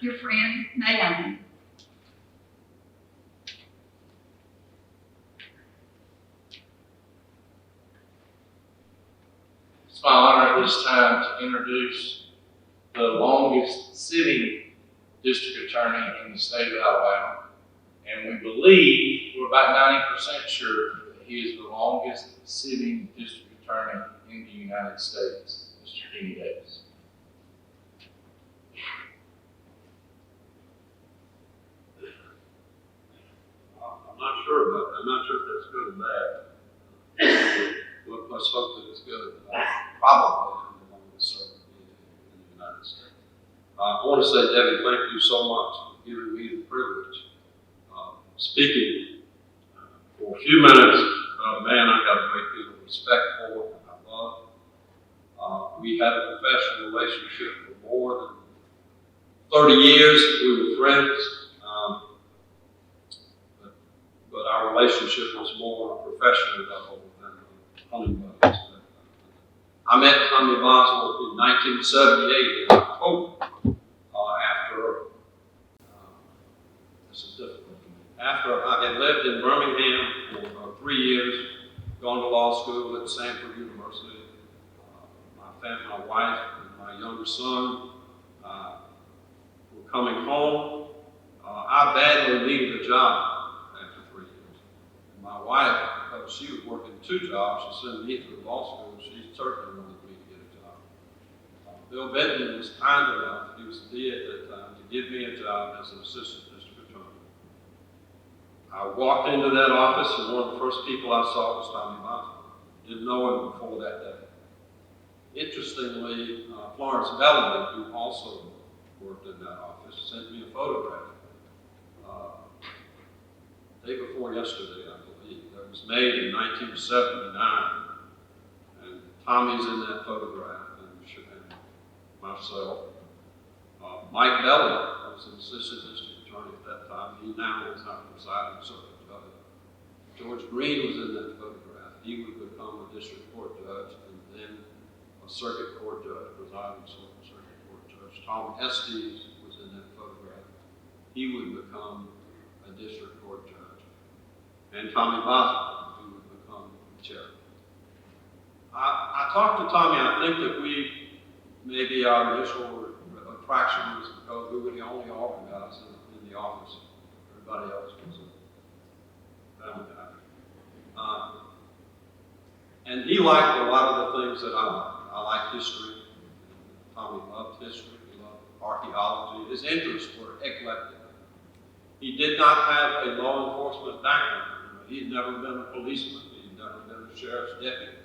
Your friend, Naomi. It's my honor at this time to introduce the longest sitting district attorney in the state of Alabama. And we believe, we're about 90% sure, that he is the longest sitting district attorney in the United States, Mr. Kenny Davis. I'm not sure about that. I'm not sure if that's good or bad. Let's hope that it's good. Probably am the longest serving in the United States. I want to say, Debbie, thank you so much for giving me the privilege of speaking for a few minutes. Man, I got a great deal of respect for and I love. We had a professional relationship for more than 30 years. We were friends. But our relationship was more on a professional level than hunting buddies. I met Tommy Boswell in 1978 in October after I had lived in Birmingham for 3 years, gone to law school at Stanford University. My wife and my younger son were coming home. I badly needed a job. My wife, because she was working 2 jobs, she sent me through law school, she certainly wanted me to get a job. Bill Benton was kind enough, he was the DA at that time, to give me a job as an assistant district attorney. I walked into that office and one of the first people I saw was Tommy Boswell. Didn't know him before that day. Interestingly, Florence Bellamy, who also worked in that office, sent me a photograph. Day before yesterday, I believe. That was made in 1979. And Tommy's in that photograph, and myself. Mike Belly was an assistant district attorney at that time. He now is our presiding circuit judge. George Green was in that photograph. He would become a district court judge and then a circuit court judge, presiding circuit court judge. Tom Estes was in that photograph. He would become a district court judge. And Tommy Boswell, who would become chair. I talked to Tommy. I think that maybe our initial attraction was because we were the only Auburn guys in the office. Everybody else was a family guy. And he liked a lot of the things that I liked. I liked history. Tommy loved history. He loved archaeology. His interests were eclectic. He did not have a law enforcement background. He'd never been a policeman. He'd never been a sheriff's deputy.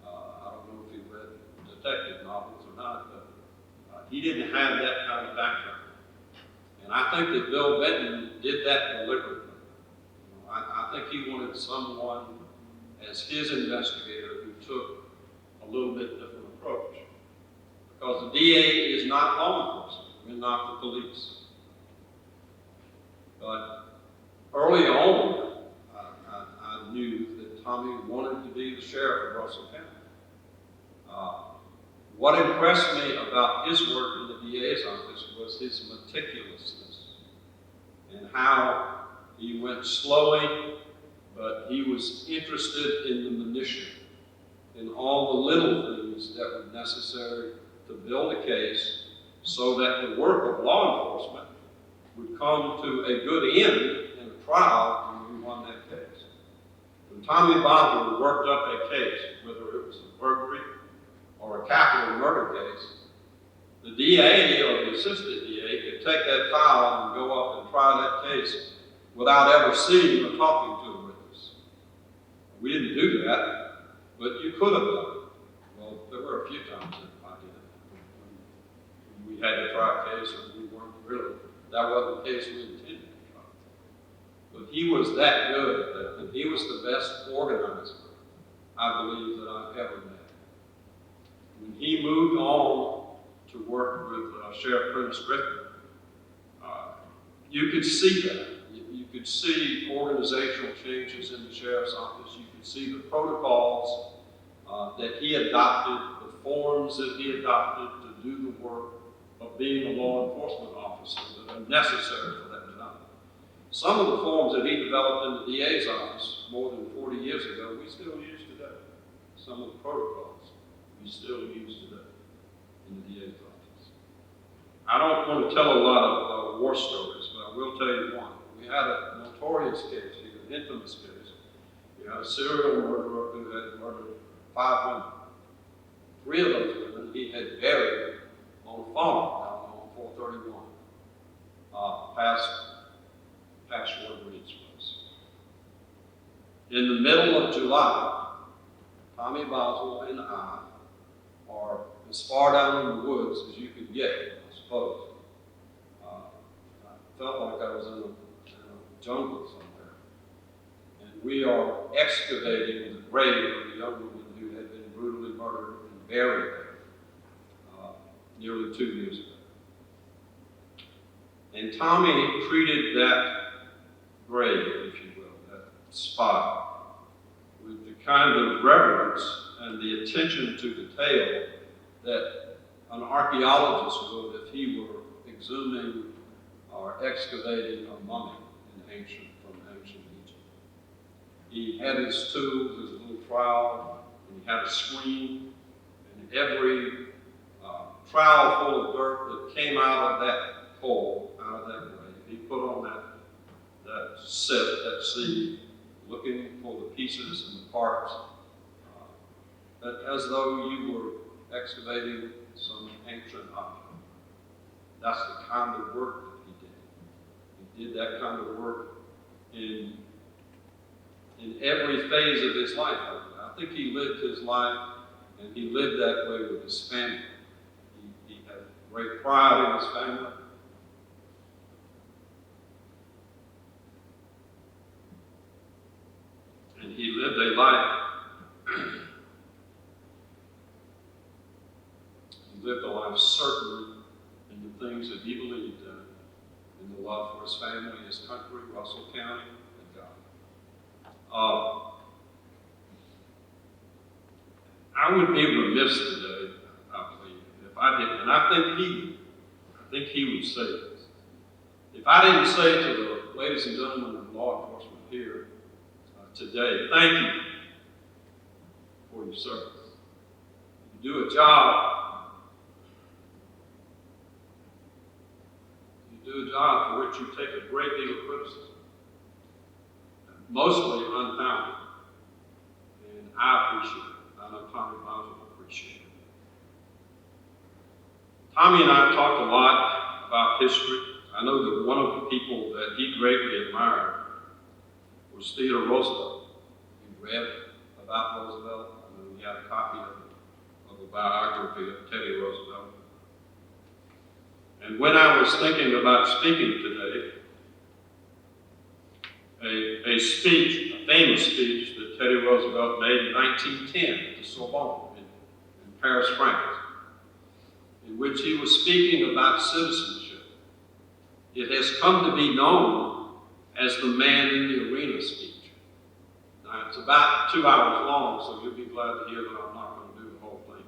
I don't know if he read detective novels or not, but he didn't have that kind of background. And I think that Bill Benton did that deliberately. I think he wanted someone as his investigator who took a little bit different approach. Because the DA is not law enforcement. We're not the police. But early on, I knew that Tommy wanted to be the sheriff of Russell County. What impressed me about his work in the DA's office was his meticulousness and how he went slowly, but he was interested in the minutiae, in all the little things that were necessary to build a case so that the work of law enforcement would come to a good end in a trial when we won that case. When Tommy Boswell worked up a case, whether it was a burglary or a capital murder case, the DA or the assistant DA could take that file and go up and try that case without ever seeing or talking to a witness. We didn't do that, but you could have done it. Well, there were a few times that I did it. When we had to try a case and we weren't really, that wasn't the case we intended to try. But he was that good, and he was the best organizer, I believe, that I've ever met. When he moved on to work with Sheriff Prentice Griffin, you could see that. You could see organizational changes in the sheriff's office. You could see the protocols that he adopted, the forms that he adopted to do the work of being a law enforcement officer that are necessary for that job. Some of the forms that he developed in the DA's office more than 40 years ago, we still use today. Some of the protocols we still use today in the DA's office. I don't want to tell a lot of war stories, but I will tell you one. We had a notorious case, an infamous case. We had a serial murderer who had murdered 5 women. 3 of those women he had buried on a farm down on 431, past where Reed's was. In the middle of July, Tommy Boswell and I are as far down in the woods as you could get, I suppose. I felt like I was in a jungle somewhere. And we are excavating the grave of the young woman who had been brutally murdered and buried there nearly 2 years ago. And Tommy treated that grave, if you will, that spot, with the kind of reverence and the attention to detail that an archaeologist would if he were exhuming or excavating a mummy from ancient Egypt. He had his tools, his little trowel, and he had a screen, and every trowel full of dirt that came out of that hole, out of that grave, he put on that sieve, looking for the pieces and the parts, as though you were excavating some ancient object. That's the kind of work that he did. He did that kind of work in every phase of his life. I think he lived his life, and he lived that way with his family. He had great pride in his family. And he lived a life, certain in the things that he believed in the love for his family. I would be remiss today, I believe, if I didn't, and I think he would say this. If I didn't say to the ladies and gentlemen of law enforcement here today, thank you for your service. You do a job. You do a job for which you take a great deal of criticism, mostly unfounded. And I appreciate it. I know Tommy Boswell appreciates it. Tommy and I talked a lot about history. I know that one of the people that he greatly admired was Theodore Roosevelt. He read about Roosevelt. I know he had a copy of a biography of Teddy Roosevelt. And when I was thinking about speaking today, a speech, a famous speech that Teddy Roosevelt made in 1910 at the Sorbonne in Paris, France, in which he was speaking about citizenship. It has come to be known as the man in the arena speech. Now, it's about 2 hours long, so you'll be glad to hear that I'm not going to do the whole thing.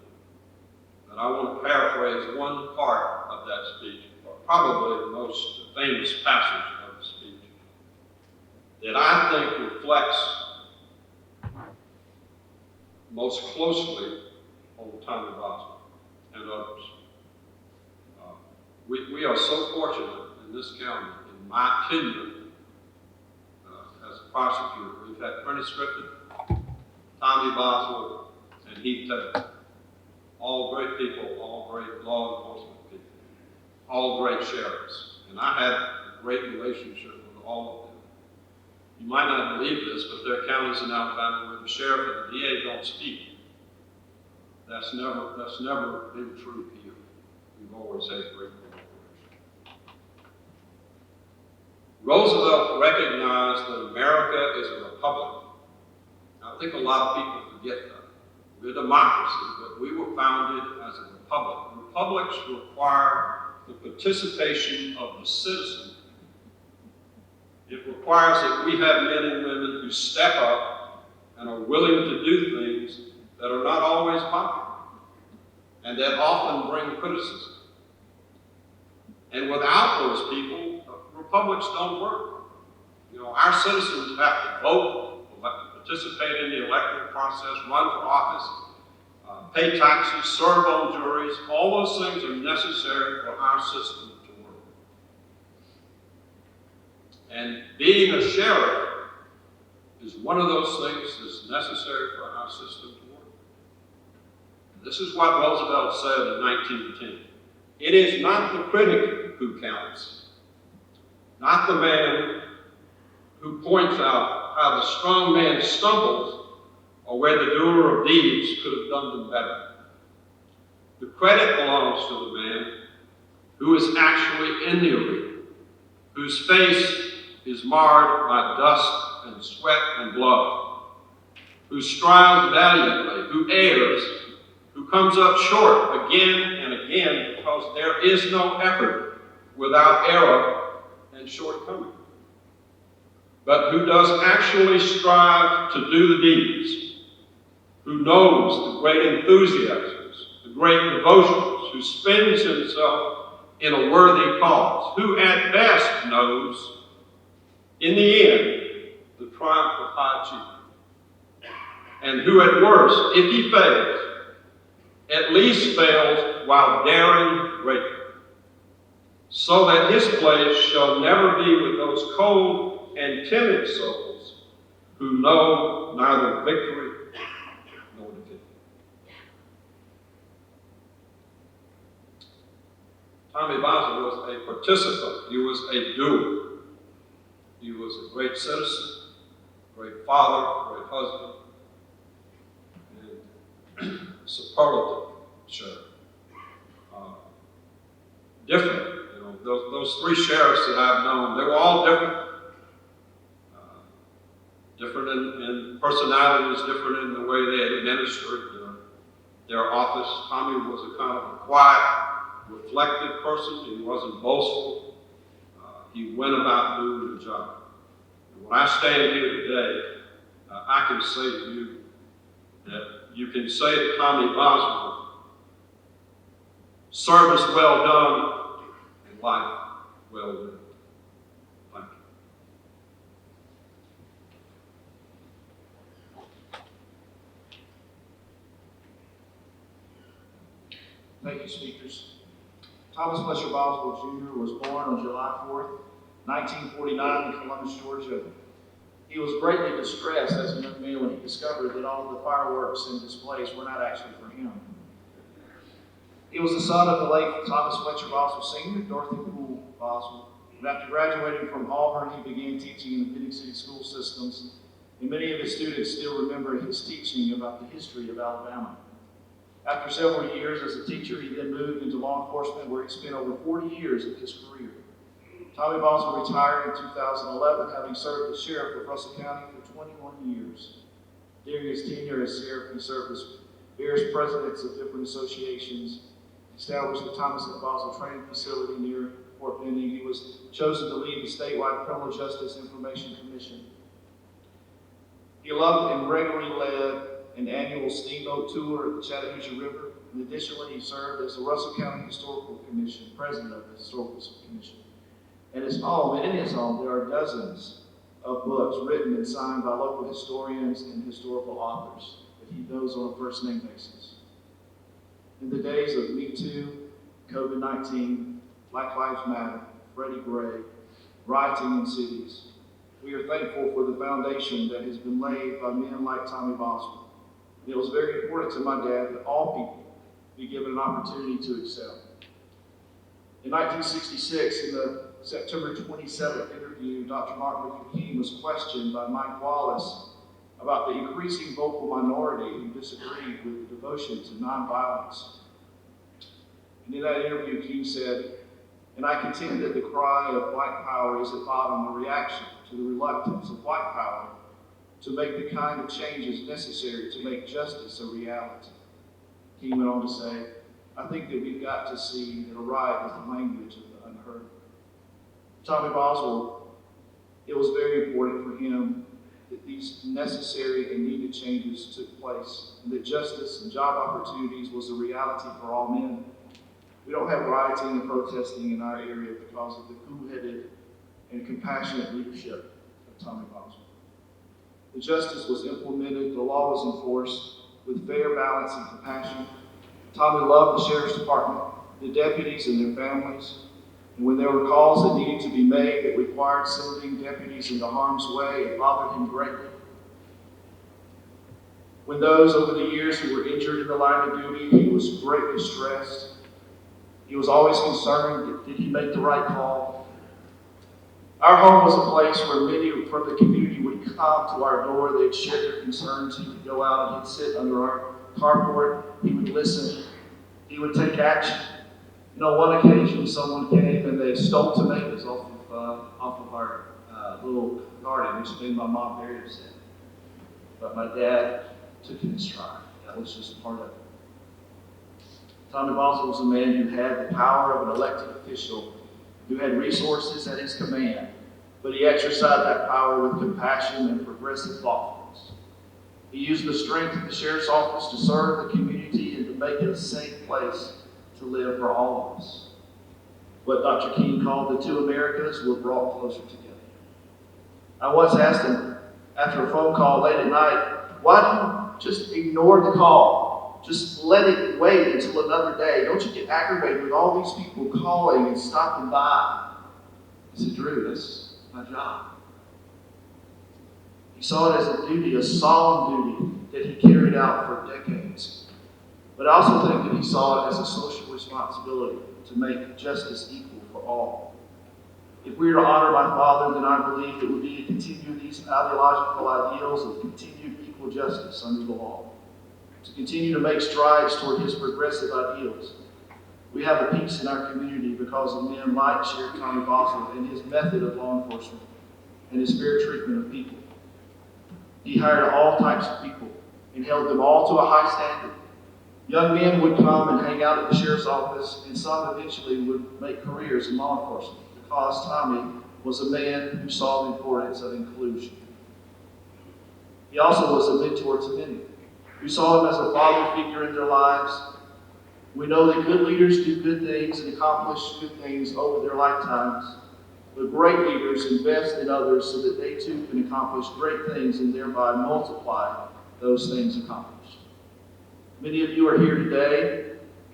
But I want to paraphrase one part of that speech, probably the most famous passage of the speech, that I think reflects most closely on Tommy Boswell and others. We are so fortunate in this county, in my tenure as a prosecutor. We've had Prentice Griffin, Tommy Boswell, and Heath Taylor. All great people, all great law enforcement people, all great sheriffs. And I had a great relationship with all of them. You might not believe this, but there are counties in Alabama where the sheriff and the DA don't speak. That's never been true here. We've always had great cooperation. Roosevelt recognized that America is a republic. I think a lot of people forget that. We're a democracy, but we were founded as a republic. Republics require the participation of the citizen. It requires that we have men and women who step up and are willing to do things that are not always popular and that often bring criticism. And without those people, republics don't work. You know, our citizens have to vote, participate in the electoral process, run for office, pay taxes, serve on juries. All those things are necessary for our system to work. And being a sheriff is one of those things that's necessary for our system to work. This is what Roosevelt said in 1910. It is not the critic who counts, not the man who points out how the strong man stumbles or where the doer of deeds could have done them better. The credit belongs to the man who is actually in the arena, whose face is marred by dust and sweat and blood, who strives valiantly, who errs, who comes up short again and again because there is no effort without error and shortcoming, but who does actually strive to do the deeds, who knows the great enthusiasms, the great devotions, who spends himself in a worthy cause, who at best knows, in the end, the triumph of high achievement, and who at worst, if he fails, at least fails while daring greatly, so that his place shall never be with those cold and timid souls who know neither victory nor defeat. Tommy Boswell was a participant. He was a doer. He was a great citizen, great father, great husband, and superlative sheriff. Different, you know, those three sheriffs that I've known, they were all different. Different in personalities, different in the way they administered their office. Tommy was a kind of a quiet, reflective person. He wasn't boastful. He went about doing the job. And when I stand here today, I can say to you that you can say to Tommy Boswell, service well done and life well lived. Thank you. Thank you, speakers. Thomas Fletcher Boswell Jr. was born on July 4th, 1949 in Columbus, Georgia. He was greatly distressed as a young man when he discovered that all of the fireworks and displays were not actually for him. He was the son of the late Thomas Fletcher Boswell Sr., Dorothy Poole Boswell. And after graduating from Auburn, he began teaching in the Phoenix City school systems, and many of his students still remember his teaching about the history of Alabama. After several years as a teacher, he then moved into law enforcement, where he spent over 40 years of his career. Tommy Boswell retired in 2011, having served as sheriff of Russell County for 21 years. During his tenure as sheriff, he served as various presidents of different associations, established the Thomas F. Boswell Training Facility near Fort Benning. He was chosen to lead the statewide Criminal Justice Information Commission. He loved and regularly led an annual steamboat tour of the Chattahoochee River. And additionally, he served as the Russell County Historical Commission, president of the Historical Commission. At his home, and in his home, there are dozens of books written and signed by local historians and historical authors that he knows on a first-name basis. In the days of Me Too, COVID-19, Black Lives Matter, Freddie Gray, rioting in cities, we are thankful for the foundation that has been laid by men like Tommy Boswell. It was very important to my dad that all people be given an opportunity to excel. In 1966, in the September 27th interview, Dr. Martin Luther King was questioned by Mike Wallace about the increasing vocal minority who disagreed with the devotion to nonviolence. And in that interview, King said, "And I contend that the cry of black power is at bottom a reaction to the reluctance of white power to make the kind of changes necessary to make justice a reality." He went on to say, "I think that we've got to see that a riot is the language of the unheard." Tommy Boswell, it was very important for him that these necessary and needed changes took place, and that justice and job opportunities was a reality for all men. We don't have rioting and protesting in our area because of the cool-headed and compassionate leadership of Tommy Boswell. The justice was implemented, the law was enforced with fair balance and compassion. Tommy loved the sheriff's department, the deputies and their families, and when there were calls that needed to be made that required sending deputies into harm's way, it bothered him greatly. When those over the years who were injured in the line of duty, he was greatly stressed. He was always concerned that did he make the right call. Our home was a place where many from the community would come to our door. They'd share their concerns. He would go out and he'd sit under our carport. He would listen. He would take action. You know, one occasion someone came and they stole tomatoes off of our little garden, which made my mom very upset. But my dad took it in stride. That was just part of it. Tommy Boswell was a man who had the power of an elected official, who had resources at his command, but he exercised that power with compassion and progressive thoughtfulness. He used the strength of the sheriff's office to serve the community and to make it a safe place to live for all of us. What Dr. King called the two Americas were brought closer together. I once asked him, after a phone call late at night, why do you just ignore the call? Just let it wait until another day. Don't you get aggravated with all these people calling and stopping by? He said, "Drew, that's my job." He saw it as a duty, a solemn duty that he carried out for decades. But I also think that he saw it as a social responsibility to make justice equal for all. If we are to honor my father, then I believe it would be to continue these ideological ideals of continued equal justice under the law, to continue to make strides toward his progressive ideals. We have a peace in our community because of men like Sheriff Tommy Boswell and his method of law enforcement and his fair treatment of people. He hired all types of people and held them all to a high standard. Young men would come and hang out at the sheriff's office, and some eventually would make careers in law enforcement because Tommy was a man who saw the importance of inclusion. He also was a mentor to many. We saw him as a father figure in their lives. We know that good leaders do good things and accomplish good things over their lifetimes. But great leaders invest in others so that they too can accomplish great things and thereby multiply those things accomplished. Many of you are here today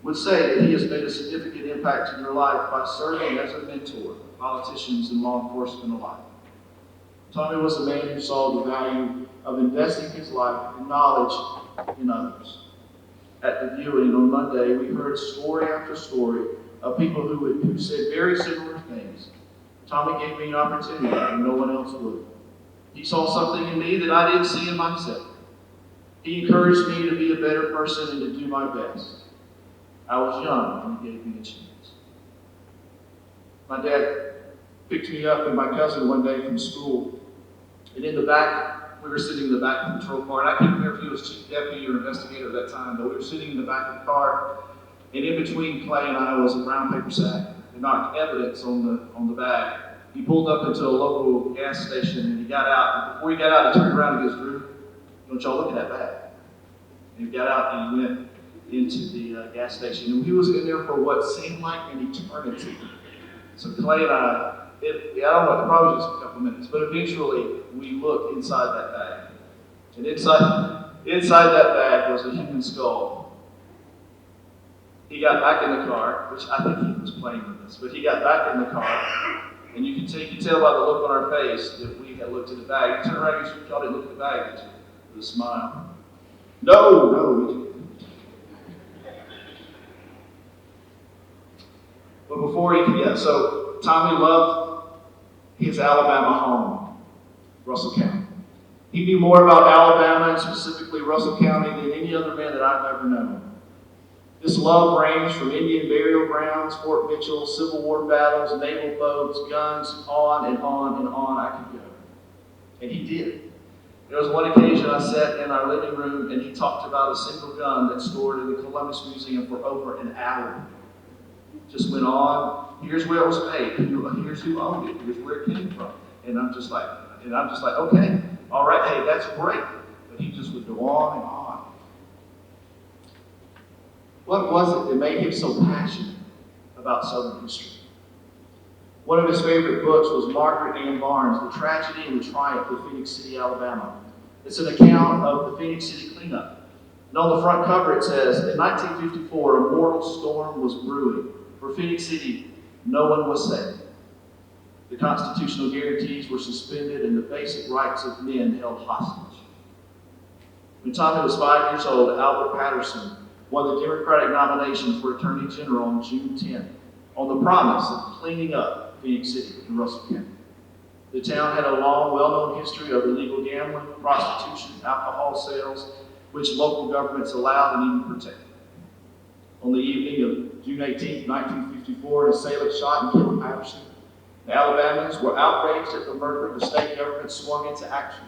would say that he has made a significant impact in your life by serving as a mentor to politicians and law enforcement alike. Tommy was a man who saw the value of investing his life in knowledge in others. At the viewing on Monday, we heard story after story of people who said very similar things. Tommy gave me an opportunity and no one else would. He saw something in me that I didn't see in myself. He encouraged me to be a better person and to do my best. I was young when he gave me a chance. My dad picked me up and my cousin one day from school. And in the back, we were sitting in the back of the patrol car. And I can't remember if he was chief deputy or investigator at that time, but we were sitting in the back of the car. And in between Clay and I was a brown paper sack that knocked evidence on the bag. He pulled up into a local gas station and he got out. And before he got out, he turned around and goes, "Drew, don't y'all look at that bag." And he got out and he went into the gas station. And he was in there for what seemed like an eternity. So Clay and I don't know, probably just a couple minutes, but eventually we looked inside that bag. And inside that bag was a human skull. He got back in the car, which I think he was playing with us, but he got back in the car, and you can tell by the look on our face that we had looked at the bag. He turned around and he said, "Y'all didn't look at the bag, did you?" With a smile. No, we didn't. But before so Tommy loved his Alabama home, Russell County. He knew more about Alabama and specifically Russell County than any other man that I've ever known. This love ranged from Indian burial grounds, Fort Mitchell, Civil War battles, naval boats, guns, on and on and on I could go. And he did. There was one occasion I sat in our living room and he talked about a single gun that's stored in the Columbus Museum for over an hour. Just went on. Here's where it was made. Here's who owned it. Here's where it came from. And I'm just like, okay, all right, hey, that's great. But he just would go on and on. What was it that made him so passionate about Southern history? One of his favorite books was Margaret Ann Barnes' The Tragedy and the Triumph of Phoenix City, Alabama. It's an account of the Phoenix City cleanup. And on the front cover it says, in 1954, a mortal storm was brewing. For Phoenix City, no one was safe. The constitutional guarantees were suspended and the basic rights of men held hostage. When Tommy was 5 years old, Albert Patterson won the Democratic nomination for Attorney General on June 10th on the promise of cleaning up Phoenix City and Russell County. The town had a long, well-known history of illegal gambling, prostitution, alcohol sales, which local governments allowed and even protected. On the evening of June 18, 1954, an assailant shot and killed Patterson. The Alabamans were outraged at the murder. The state government swung into action.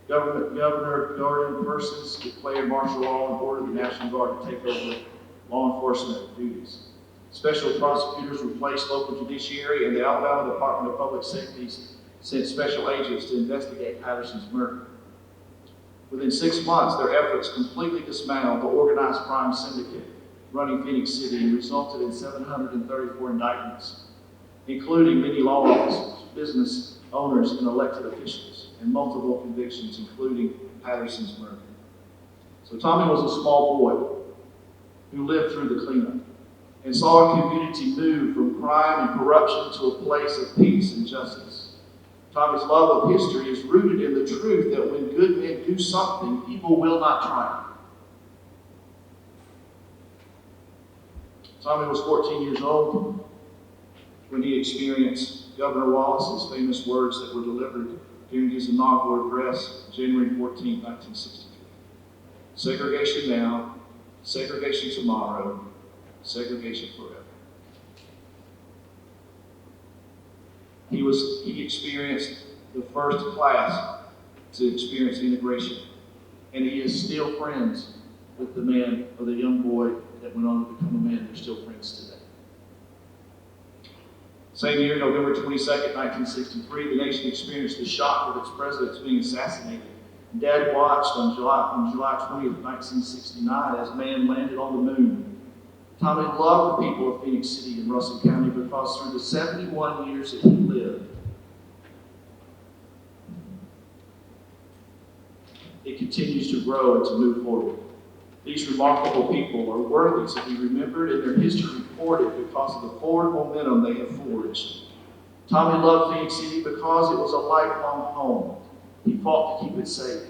Governor Gordon Persons declared martial law and ordered the National Guard to take over law enforcement duties. Special prosecutors replaced local judiciary, and the Alabama Department of Public Safety sent special agents to investigate Patterson's murder. Within 6 months, their efforts completely dismantled the organized crime syndicate running Phoenix City and resulted in 734 indictments, including many law officers, business owners, and elected officials, and multiple convictions, including Patterson's murder. So Tommy was a small boy who lived through the cleanup and saw a community move from crime and corruption to a place of peace and justice. Tommy's love of history is rooted in the truth that when good men do something, evil will not triumph. Tommy was 14 years old when he experienced Governor Wallace's famous words that were delivered during his inaugural address, January 14, 1963. Segregation now, segregation tomorrow, segregation forever. He experienced the first class to experience integration, and he is still friends with the man or the young boy that went on to become a man. They're still friends today. Same year, November 22nd, 1963, the nation experienced the shock of its president's being assassinated Dad watched on July 20th, 1969, as man landed on the moon. Tommy loved the people of Phoenix City and Russell County because through the 71 years that he lived, it continues to grow and to move forward. These remarkable people are worthy to be remembered and their history recorded because of the forward momentum they have forged. Tommy loved Phoenix City because it was a lifelong home. He fought to keep it safe.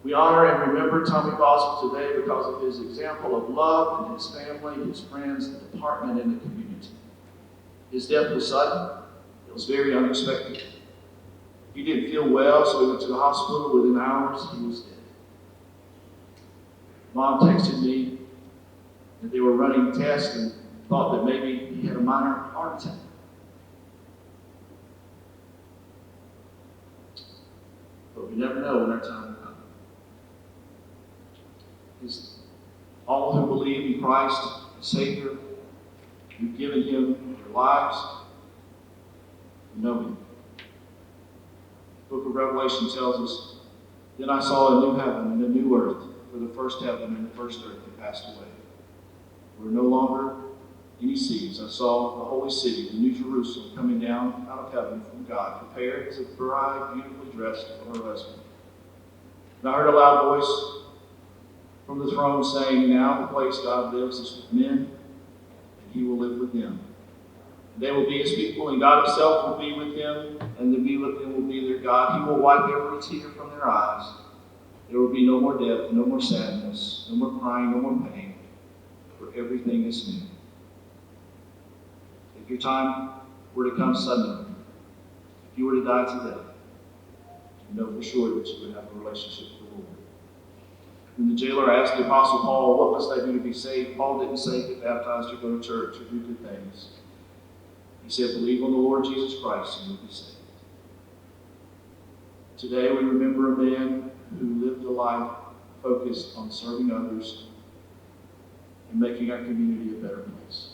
We honor and remember Tommy Boswell today because of his example of love and his family, his friends, the department, and the community. His death was sudden. It was very unexpected. He didn't feel well, so he went to the hospital. Within hours, he was dead. Mom texted me that they were running tests and thought that maybe he had a minor heart attack. But we never know when our time will come. All who believe in Christ as Savior, who've given Him their lives, who know Him. The book of Revelation tells us, "Then I saw a new heaven and a new earth, for the first heaven and the first earth had passed away. There were no longer any seas. I saw the holy city, the New Jerusalem, coming down out of heaven from God, prepared as a bride beautifully dressed for her husband. And I heard a loud voice from the throne saying, 'Now the place God lives is with men, and He will live with them. And they will be His people, and God Himself will be with them, and to be with them will be their God. He will wipe every tear from their eyes. There will be no more death, no more sadness, no more crying, no more pain, for everything is new.'" If your time were to come suddenly, if you were to die today, you know for sure that you would have a relationship with the Lord. When the jailer asked the Apostle Paul, "What must I do to be saved?" Paul didn't say get baptized or go to church or do good things. He said, "Believe on the Lord Jesus Christ and you'll be saved." Today we remember a man who lived a life focused on serving others and making our community a better place.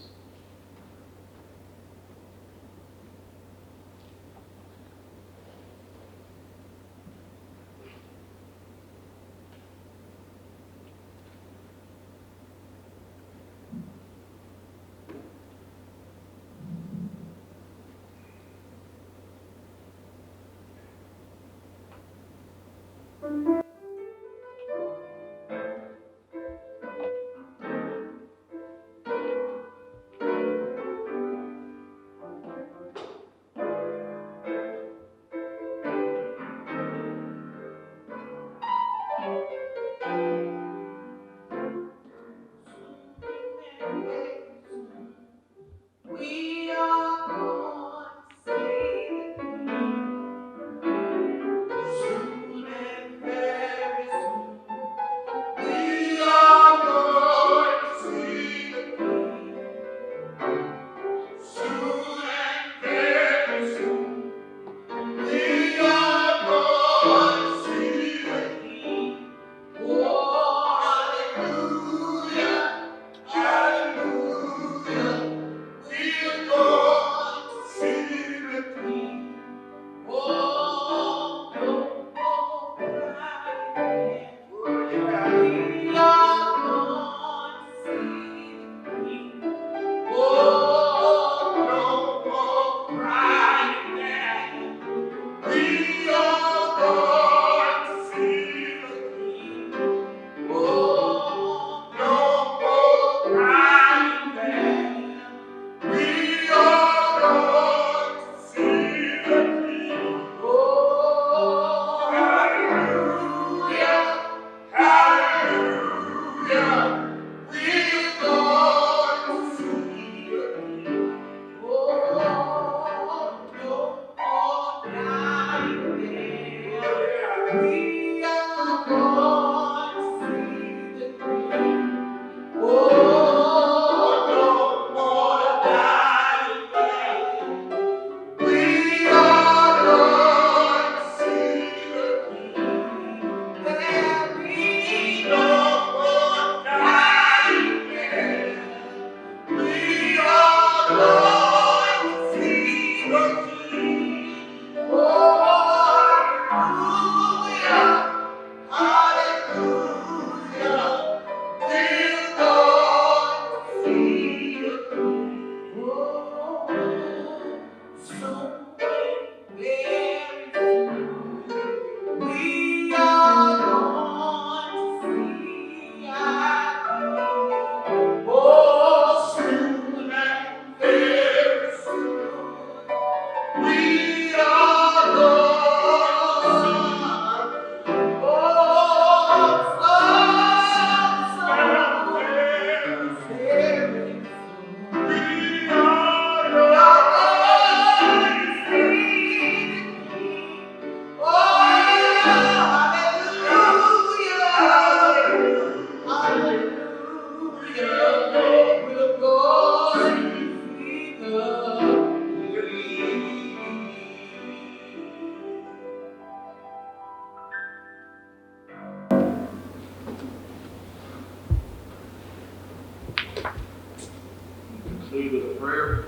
conclude with a prayer.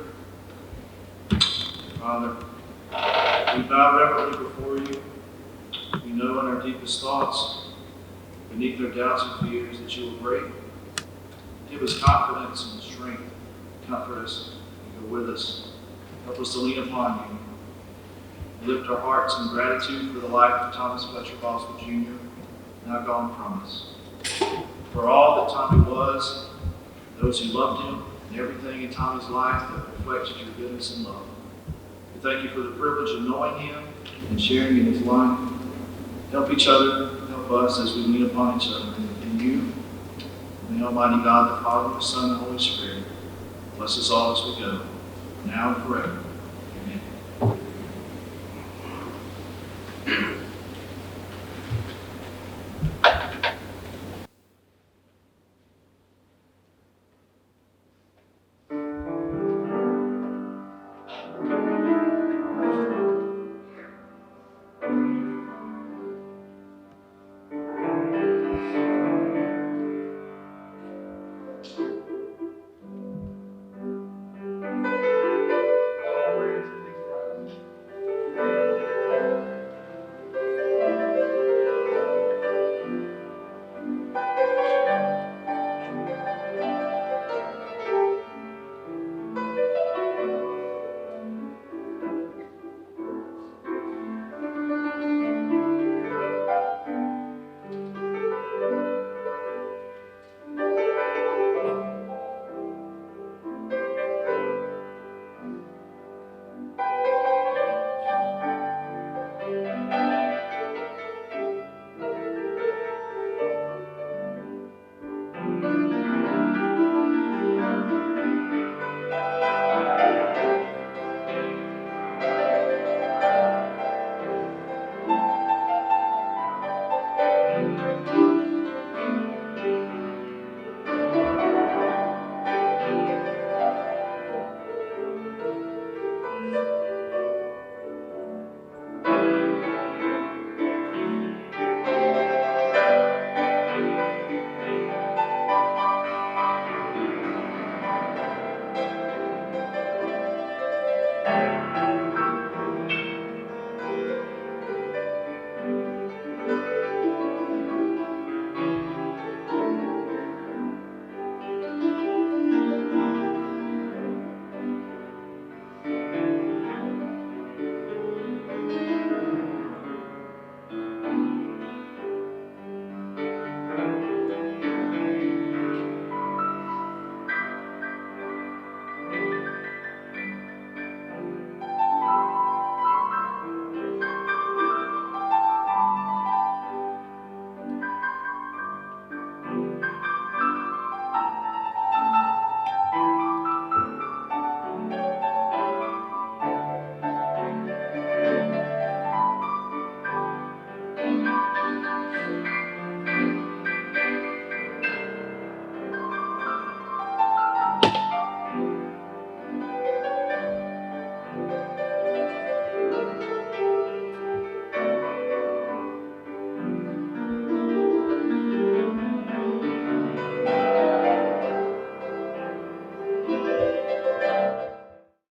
Father, we bow reverently before you. We know in our deepest thoughts, beneath our doubts and fears, that you will break. Give us confidence and strength. Comfort us and go with us. Help us to lean upon you. Lift our hearts in gratitude for the life of Thomas Fletcher Boswell Jr., now gone from us. For all that Tommy was, those who loved him, and everything in Tommy's life that reflected your goodness and love. We thank you for the privilege of knowing him and sharing in his life. Help each other, help us as we lean upon each other. And you, the Almighty God, the Father, the Son, and the Holy Spirit, bless us all as we go, now and forever.